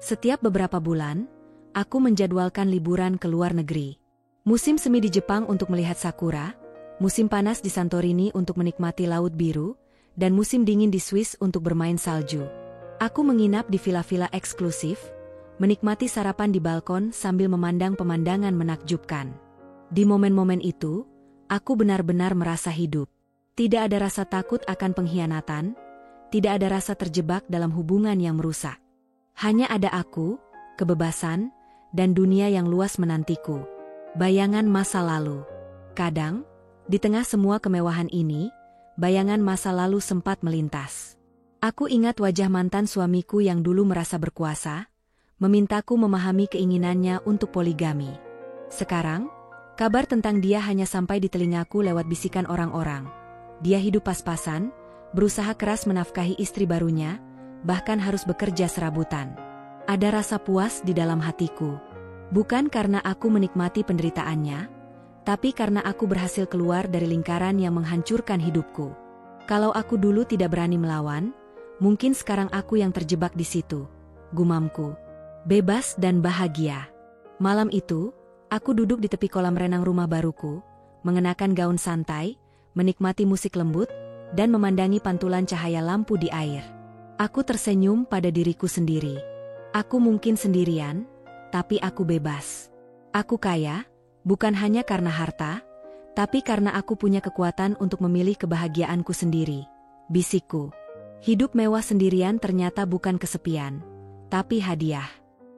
Setiap beberapa bulan, aku menjadwalkan liburan ke luar negeri. Musim semi di Jepang untuk melihat sakura, musim panas di Santorini untuk menikmati laut biru, dan musim dingin di Swiss untuk bermain salju. Aku menginap di villa-villa eksklusif, menikmati sarapan di balkon sambil memandang pemandangan menakjubkan. Di momen-momen itu, aku benar-benar merasa hidup. Tidak ada rasa takut akan pengkhianatan, tidak ada rasa terjebak dalam hubungan yang merusak. Hanya ada aku, kebebasan, dan dunia yang luas menantiku. Bayangan masa lalu. Kadang, di tengah semua kemewahan ini, bayangan masa lalu sempat melintas. Aku ingat wajah mantan suamiku yang dulu merasa berkuasa, memintaku memahami keinginannya untuk poligami. Sekarang, kabar tentang dia hanya sampai di telingaku lewat bisikan orang-orang. Dia hidup pas-pasan, berusaha keras menafkahi istri barunya, bahkan harus bekerja serabutan. Ada rasa puas di dalam hatiku. Bukan karena aku menikmati penderitaannya, tapi karena aku berhasil keluar dari lingkaran yang menghancurkan hidupku. Kalau aku dulu tidak berani melawan, mungkin sekarang aku yang terjebak di situ, gumamku. Bebas dan bahagia. Malam itu, aku duduk di tepi kolam renang rumah baruku, mengenakan gaun santai, menikmati musik lembut, dan memandangi pantulan cahaya lampu di air. Aku tersenyum pada diriku sendiri. Aku mungkin sendirian, tapi aku bebas. Aku kaya, bukan hanya karena harta, tapi karena aku punya kekuatan untuk memilih kebahagiaanku sendiri, bisikku. Hidup mewah sendirian ternyata bukan kesepian, tapi hadiah.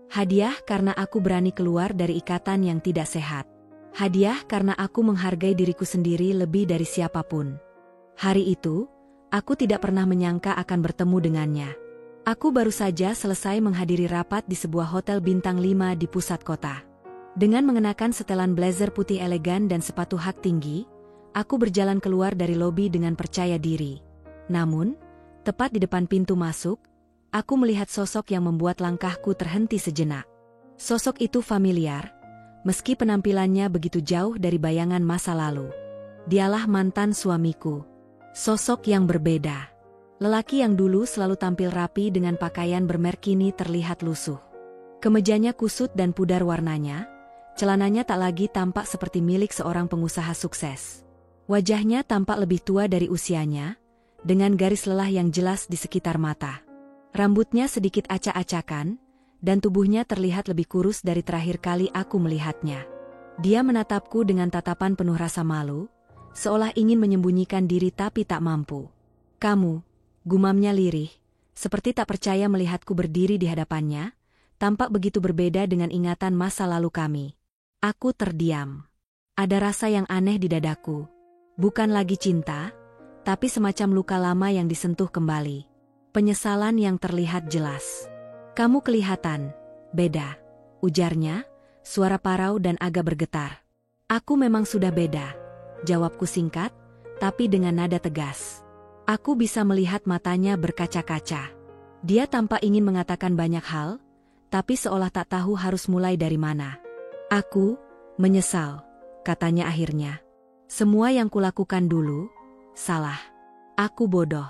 Hadiah karena aku berani keluar dari ikatan yang tidak sehat. Hadiah karena aku menghargai diriku sendiri lebih dari siapapun. Hari itu, aku tidak pernah menyangka akan bertemu dengannya. Aku baru saja selesai menghadiri rapat di sebuah hotel bintang 5 di pusat kota. Dengan mengenakan setelan blazer putih elegan dan sepatu hak tinggi, aku berjalan keluar dari lobi dengan percaya diri. Namun, tepat di depan pintu masuk, aku melihat sosok yang membuat langkahku terhenti sejenak. Sosok itu familiar, meski penampilannya begitu jauh dari bayangan masa lalu. Dialah mantan suamiku. Sosok yang berbeda. Lelaki yang dulu selalu tampil rapi dengan pakaian bermerk kini terlihat lusuh. Kemejanya kusut dan pudar warnanya, celananya tak lagi tampak seperti milik seorang pengusaha sukses. Wajahnya tampak lebih tua dari usianya, dengan garis lelah yang jelas di sekitar mata. Rambutnya sedikit acak-acakan, dan tubuhnya terlihat lebih kurus dari terakhir kali aku melihatnya. Dia menatapku dengan tatapan penuh rasa malu, seolah ingin menyembunyikan diri tapi tak mampu. "Kamu," gumamnya lirih, seperti tak percaya melihatku berdiri di hadapannya, tampak begitu berbeda dengan ingatan masa lalu kami. Aku terdiam. Ada rasa yang aneh di dadaku. Bukan lagi cinta, tapi semacam luka lama yang disentuh kembali. Penyesalan yang terlihat jelas. "Kamu kelihatan beda," ujarnya, suara parau dan agak bergetar. "Aku memang sudah beda," jawabku singkat, tapi dengan nada tegas. Aku bisa melihat matanya berkaca-kaca. Dia tampak ingin mengatakan banyak hal, tapi seolah tak tahu harus mulai dari mana. "Aku menyesal," katanya akhirnya. "Semua yang kulakukan dulu salah. Aku bodoh."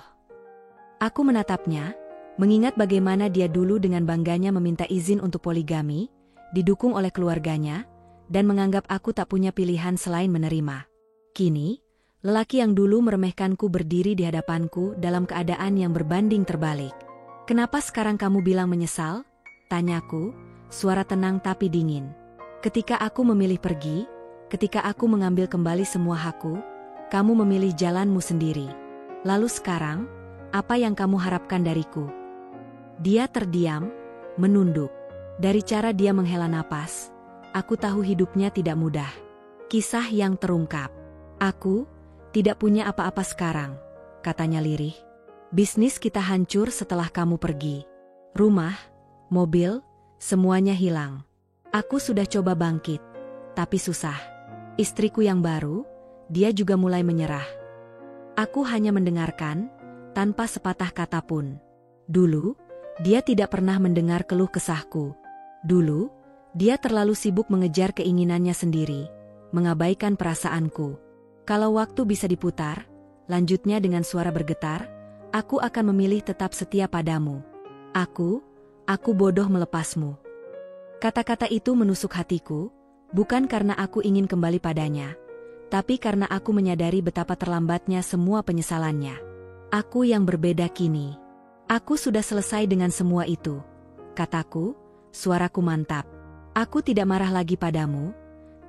Aku menatapnya, mengingat bagaimana dia dulu dengan bangganya meminta izin untuk poligami, didukung oleh keluarganya, dan menganggap aku tak punya pilihan selain menerima. Kini, lelaki yang dulu meremehkanku berdiri di hadapanku dalam keadaan yang berbanding terbalik. "Kenapa sekarang kamu bilang menyesal?" tanyaku, suara tenang tapi dingin. "Ketika aku memilih pergi, ketika aku mengambil kembali semua hakku, kamu memilih jalanmu sendiri. Lalu sekarang, apa yang kamu harapkan dariku?" Dia terdiam, menunduk. Dari cara dia menghela napas, aku tahu hidupnya tidak mudah. Kisah yang terungkap. "Aku tidak punya apa-apa sekarang," katanya lirih. "Bisnis kita hancur setelah kamu pergi. Rumah, mobil, semuanya hilang. Aku sudah coba bangkit, tapi susah. Istriku yang baru, dia juga mulai menyerah." Aku hanya mendengarkan, tanpa sepatah kata pun. Dulu, dia tidak pernah mendengar keluh kesahku. Dulu, dia terlalu sibuk mengejar keinginannya sendiri, mengabaikan perasaanku. "Kalau waktu bisa diputar," lanjutnya dengan suara bergetar, "aku akan memilih tetap setia padamu. Aku bodoh melepasmu." Kata-kata itu menusuk hatiku, bukan karena aku ingin kembali padanya, tapi karena aku menyadari betapa terlambatnya semua penyesalannya. Aku yang berbeda kini. "Aku sudah selesai dengan semua itu," kataku, suaraku mantap. "Aku tidak marah lagi padamu,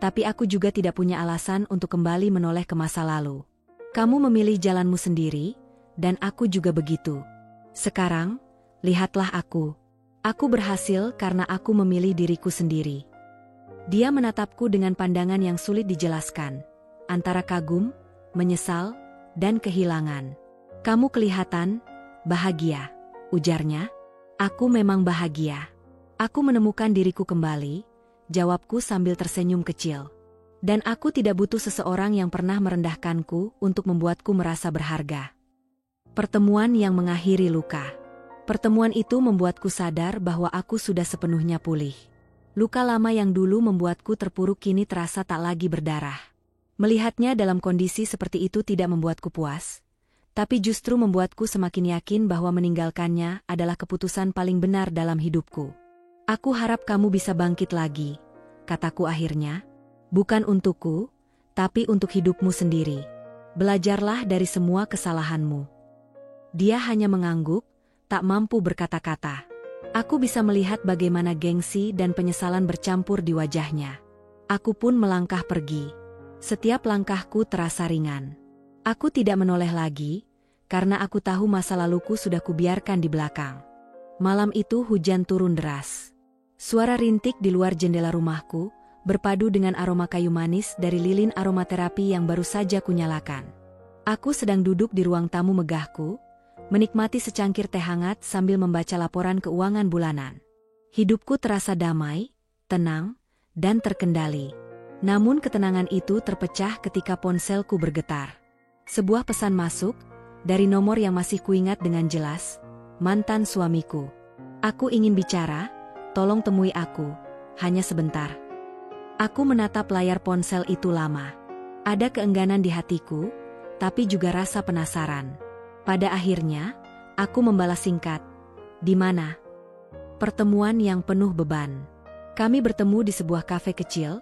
tapi aku juga tidak punya alasan untuk kembali menoleh ke masa lalu. Kamu memilih jalanmu sendiri, dan aku juga begitu. Sekarang, lihatlah aku. Aku berhasil karena aku memilih diriku sendiri." Dia menatapku dengan pandangan yang sulit dijelaskan, antara kagum, menyesal, dan kehilangan. "Kamu kelihatan bahagia," ujarnya. "Aku memang bahagia. Aku menemukan diriku kembali," jawabku sambil tersenyum kecil. "Dan aku tidak butuh seseorang yang pernah merendahkanku untuk membuatku merasa berharga." Pertemuan yang mengakhiri luka. Pertemuan itu membuatku sadar bahwa aku sudah sepenuhnya pulih. Luka lama yang dulu membuatku terpuruk kini terasa tak lagi berdarah. Melihatnya dalam kondisi seperti itu tidak membuatku puas, tapi justru membuatku semakin yakin bahwa meninggalkannya adalah keputusan paling benar dalam hidupku. "Aku harap kamu bisa bangkit lagi," kataku akhirnya. "Bukan untukku, tapi untuk hidupmu sendiri. Belajarlah dari semua kesalahanmu." Dia hanya mengangguk, tak mampu berkata-kata. Aku bisa melihat bagaimana gengsi dan penyesalan bercampur di wajahnya. Aku pun melangkah pergi. Setiap langkahku terasa ringan. Aku tidak menoleh lagi, karena aku tahu masa laluku sudah kubiarkan di belakang. Malam itu hujan turun deras. Suara rintik di luar jendela rumahku, berpadu dengan aroma kayu manis dari lilin aromaterapi yang baru saja kunyalakan. Aku sedang duduk di ruang tamu megahku, menikmati secangkir teh hangat sambil membaca laporan keuangan bulanan. Hidupku terasa damai, tenang, dan terkendali. Namun ketenangan itu terpecah ketika ponselku bergetar. Sebuah pesan masuk, dari nomor yang masih kuingat dengan jelas. mantan suamiku. Aku ingin bicara, tolong temui aku, hanya sebentar. Aku menatap layar ponsel itu lama. Ada keengganan di hatiku, tapi juga rasa penasaran. Pada akhirnya, aku membalas singkat. Di mana? Pertemuan yang penuh beban. Kami bertemu di sebuah kafe kecil,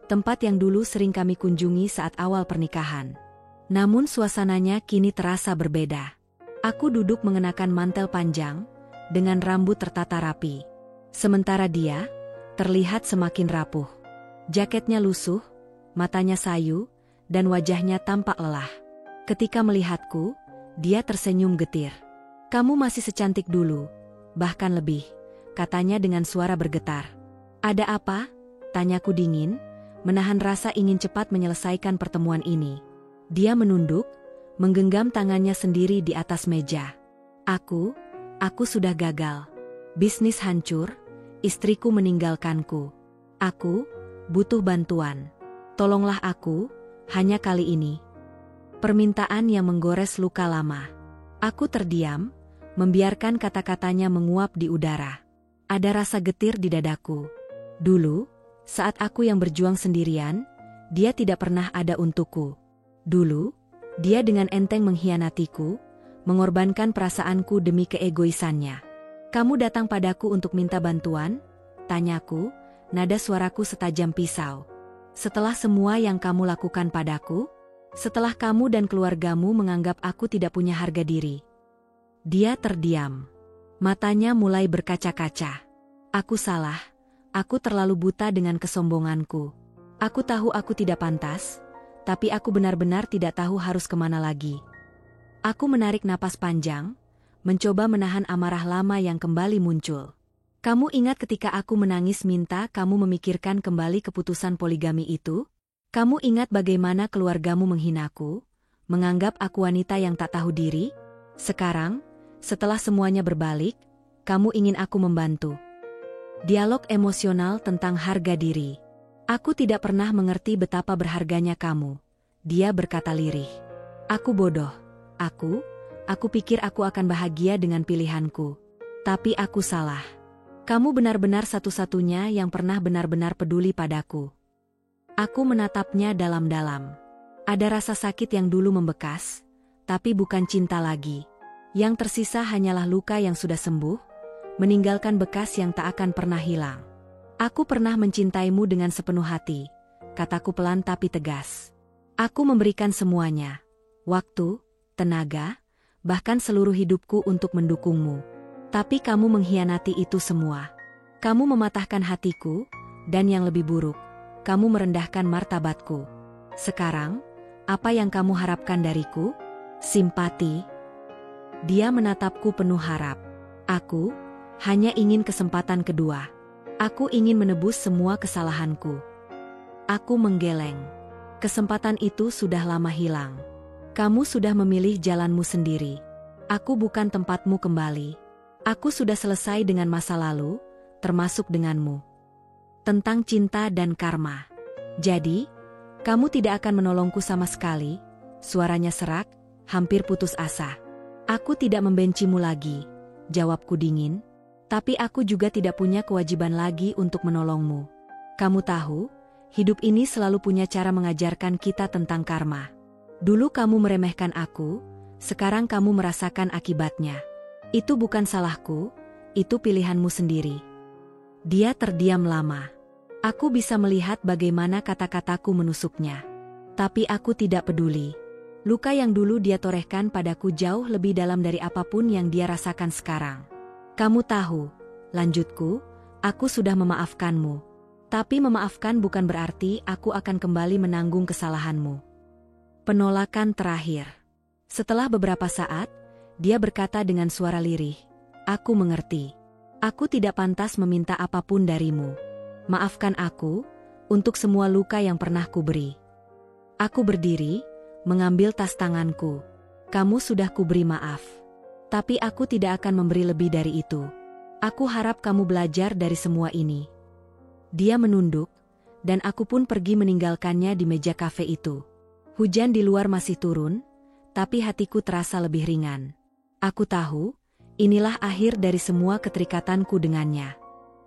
tempat yang dulu sering kami kunjungi saat awal pernikahan. Namun suasananya kini terasa berbeda. Aku duduk mengenakan mantel panjang, dengan rambut tertata rapi. Sementara dia, terlihat semakin rapuh. Jaketnya lusuh, matanya sayu, dan wajahnya tampak lelah. Ketika melihatku, dia tersenyum getir. "Kamu masih secantik dulu, bahkan lebih," katanya dengan suara bergetar. "Ada apa?" tanyaku dingin, menahan rasa ingin cepat menyelesaikan pertemuan ini. Dia menunduk, menggenggam tangannya sendiri di atas meja. Aku sudah gagal. Bisnis hancur, istriku meninggalkanku. Aku butuh bantuan. Tolonglah aku, hanya kali ini. Permintaan yang menggores luka lama. Aku terdiam, membiarkan kata-katanya menguap di udara. Ada rasa getir di dadaku. Dulu, saat aku yang berjuang sendirian, dia tidak pernah ada untukku. Dulu, dia dengan enteng mengkhianatiku, mengorbankan perasaanku demi keegoisannya. "Kamu datang padaku untuk minta bantuan?" tanyaku, nada suaraku setajam pisau. "Setelah semua yang kamu lakukan padaku? Setelah kamu dan keluargamu menganggap aku tidak punya harga diri?" Dia terdiam. Matanya mulai berkaca-kaca. Aku salah. Aku terlalu buta dengan kesombonganku. Aku tahu aku tidak pantas, tapi aku benar-benar tidak tahu harus kemana lagi. Aku menarik napas panjang, mencoba menahan amarah lama yang kembali muncul. "Kamu ingat ketika aku menangis minta kamu memikirkan kembali keputusan poligami itu? Kamu ingat bagaimana keluargamu menghinaku, menganggap aku wanita yang tak tahu diri? Sekarang, setelah semuanya berbalik, kamu ingin aku membantu." Dialog emosional tentang harga diri. "Aku tidak pernah mengerti betapa berharganya kamu," dia berkata lirih. "Aku bodoh. Aku pikir aku akan bahagia dengan pilihanku. Tapi aku salah. Kamu benar-benar satu-satunya yang pernah benar-benar peduli padaku." Aku menatapnya dalam-dalam. Ada rasa sakit yang dulu membekas, tapi bukan cinta lagi. Yang tersisa hanyalah luka yang sudah sembuh, meninggalkan bekas yang tak akan pernah hilang. "Aku pernah mencintaimu dengan sepenuh hati," kataku pelan tapi tegas. "Aku memberikan semuanya, waktu, tenaga, bahkan seluruh hidupku untuk mendukungmu. Tapi kamu mengkhianati itu semua. Kamu mematahkan hatiku, dan yang lebih buruk, kamu merendahkan martabatku. Sekarang, apa yang kamu harapkan dariku? Simpati?" Dia menatapku penuh harap. "Aku hanya ingin kesempatan kedua. Aku ingin menebus semua kesalahanku." Aku menggeleng. "Kesempatan itu sudah lama hilang. Kamu sudah memilih jalanmu sendiri. Aku bukan tempatmu kembali. Aku sudah selesai dengan masa lalu, termasuk denganmu." Tentang cinta dan karma. "Jadi, kamu tidak akan menolongku sama sekali?" Suaranya serak, hampir putus asa. "Aku tidak membencimu lagi," jawabku dingin. "Tapi aku juga tidak punya kewajiban lagi untuk menolongmu. Kamu tahu, hidup ini selalu punya cara mengajarkan kita tentang karma. Dulu kamu meremehkan aku, sekarang kamu merasakan akibatnya. Itu bukan salahku, itu pilihanmu sendiri." Dia terdiam lama. Aku bisa melihat bagaimana kata-kataku menusuknya. Tapi aku tidak peduli. Luka yang dulu dia torehkan padaku jauh lebih dalam dari apapun yang dia rasakan sekarang. "Kamu tahu," lanjutku, "aku sudah memaafkanmu. Tapi memaafkan bukan berarti aku akan kembali menanggung kesalahanmu." Penolakan terakhir. Setelah beberapa saat, dia berkata dengan suara lirih, "Aku mengerti. Aku tidak pantas meminta apapun darimu. Maafkan aku, untuk semua luka yang pernah kuberi." Aku berdiri, mengambil tas tanganku. "Kamu sudah kuberi maaf. Tapi aku tidak akan memberi lebih dari itu. Aku harap kamu belajar dari semua ini." Dia menunduk, dan aku pun pergi meninggalkannya di meja kafe itu. Hujan di luar masih turun, tapi hatiku terasa lebih ringan. Aku tahu, Inilah akhir dari semua keterikatanku dengannya.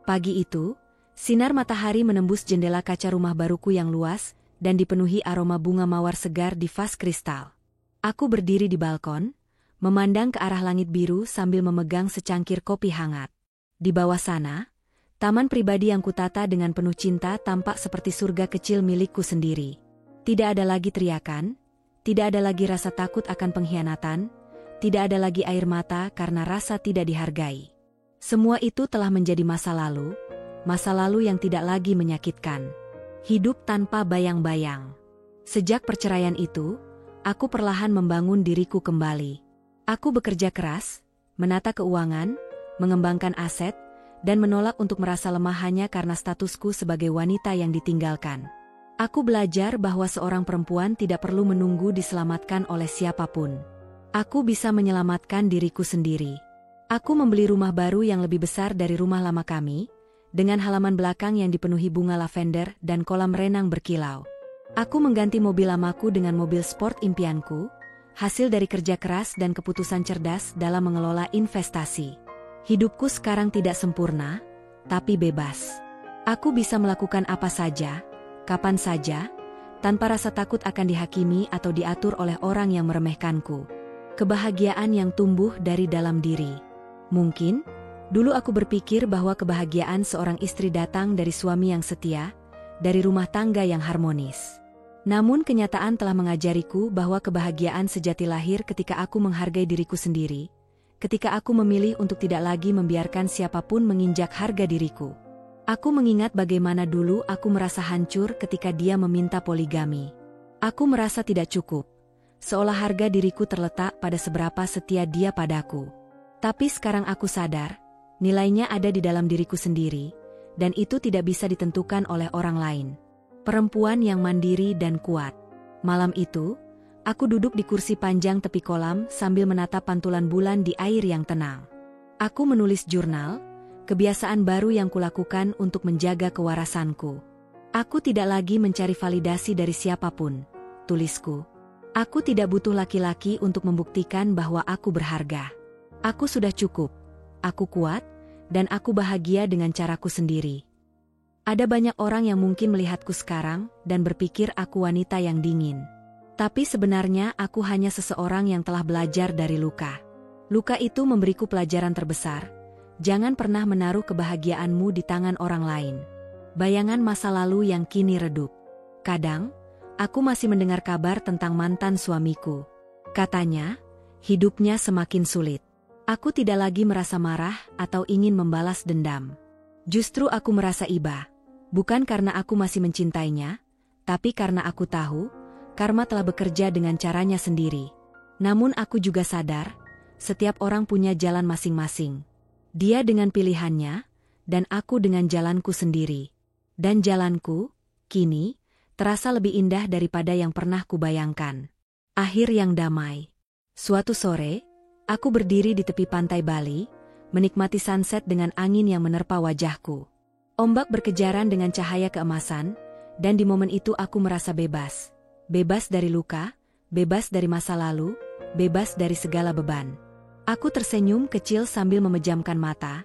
Pagi itu, sinar matahari menembus jendela kaca rumah baruku yang luas dan dipenuhi aroma bunga mawar segar di vas kristal. Aku berdiri di balkon, memandang ke arah langit biru sambil memegang secangkir kopi hangat. Di bawah sana, taman pribadi yang kutata dengan penuh cinta tampak seperti surga kecil milikku sendiri. Tidak ada lagi teriakan, tidak ada lagi rasa takut akan pengkhianatan, tidak ada lagi air mata karena rasa tidak dihargai. Semua itu telah menjadi masa lalu yang tidak lagi menyakitkan. Hidup tanpa bayang-bayang. Sejak perceraian itu, aku perlahan membangun diriku kembali. Aku bekerja keras, menata keuangan, mengembangkan aset, dan menolak untuk merasa lemah hanya karena statusku sebagai wanita yang ditinggalkan. Aku belajar bahwa seorang perempuan tidak perlu menunggu diselamatkan oleh siapapun. Aku bisa menyelamatkan diriku sendiri. Aku membeli rumah baru yang lebih besar dari rumah lama kami, dengan halaman belakang yang dipenuhi bunga lavender dan kolam renang berkilau. Aku mengganti mobil lamaku dengan mobil sport impianku, hasil dari kerja keras dan keputusan cerdas dalam mengelola investasi. Hidupku sekarang tidak sempurna, tapi bebas. Aku bisa melakukan apa saja, kapan saja, tanpa rasa takut akan dihakimi atau diatur oleh orang yang meremehkanku. Kebahagiaan yang tumbuh dari dalam diri. Mungkin, dulu aku berpikir bahwa kebahagiaan seorang istri datang dari suami yang setia, dari rumah tangga yang harmonis. Namun kenyataan telah mengajariku bahwa kebahagiaan sejati lahir ketika aku menghargai diriku sendiri, ketika aku memilih untuk tidak lagi membiarkan siapapun menginjak harga diriku. Aku mengingat bagaimana dulu aku merasa hancur ketika dia meminta poligami. Aku merasa tidak cukup. Seolah harga diriku terletak pada seberapa setia dia padaku. Tapi sekarang aku sadar, nilainya ada di dalam diriku sendiri, dan itu tidak bisa ditentukan oleh orang lain. Perempuan yang mandiri dan kuat. Malam itu, aku duduk di kursi panjang tepi kolam sambil menatap pantulan bulan di air yang tenang. Aku menulis jurnal, kebiasaan baru yang kulakukan untuk menjaga kewarasanku. Aku tidak lagi mencari validasi dari siapapun, tulisku. Aku tidak butuh laki-laki untuk membuktikan bahwa aku berharga. Aku sudah cukup, aku kuat, dan aku bahagia dengan caraku sendiri. Ada banyak orang yang mungkin melihatku sekarang dan berpikir aku wanita yang dingin. Tapi sebenarnya aku hanya seseorang yang telah belajar dari luka. Luka itu memberiku pelajaran terbesar. Jangan pernah menaruh kebahagiaanmu di tangan orang lain. Bayangan masa lalu yang kini redup. Kadang, aku masih mendengar kabar tentang mantan suamiku. Katanya, hidupnya semakin sulit. Aku tidak lagi merasa marah atau ingin membalas dendam. Justru aku merasa iba. Bukan karena aku masih mencintainya, tapi karena aku tahu, karma telah bekerja dengan caranya sendiri. Namun aku juga sadar, setiap orang punya jalan masing-masing. Dia dengan pilihannya, dan aku dengan jalanku sendiri. Dan jalanku, kini, terasa lebih indah daripada yang pernah kubayangkan. Akhir yang damai. Suatu sore, aku berdiri di tepi pantai Bali, menikmati sunset dengan angin yang menerpa wajahku. Ombak berkejaran dengan cahaya keemasan, dan di momen itu aku merasa bebas. Bebas dari luka, bebas dari masa lalu, bebas dari segala beban. Aku tersenyum kecil sambil memejamkan mata,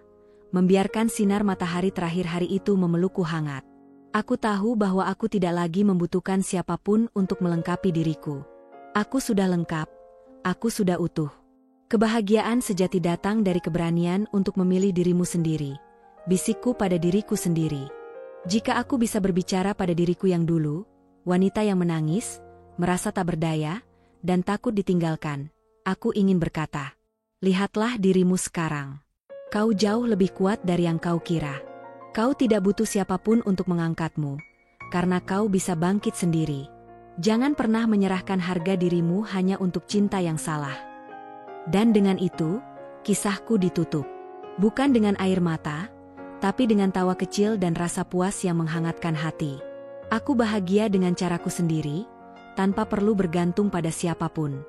membiarkan sinar matahari terakhir hari itu memelukku hangat. Aku tahu bahwa aku tidak lagi membutuhkan siapapun untuk melengkapi diriku. Aku sudah lengkap, aku sudah utuh. Kebahagiaan sejati datang dari keberanian untuk memilih dirimu sendiri, bisikku pada diriku sendiri. Jika aku bisa berbicara pada diriku yang dulu, wanita yang menangis, merasa tak berdaya, dan takut ditinggalkan, aku ingin berkata, lihatlah dirimu sekarang. Kau jauh lebih kuat dari yang kau kira. Kau tidak butuh siapapun untuk mengangkatmu, karena kau bisa bangkit sendiri. Jangan pernah menyerahkan harga dirimu hanya untuk cinta yang salah. Dan dengan itu, kisahku ditutup. Bukan dengan air mata, tapi dengan tawa kecil dan rasa puas yang menghangatkan hati. Aku bahagia dengan caraku sendiri, tanpa perlu bergantung pada siapapun.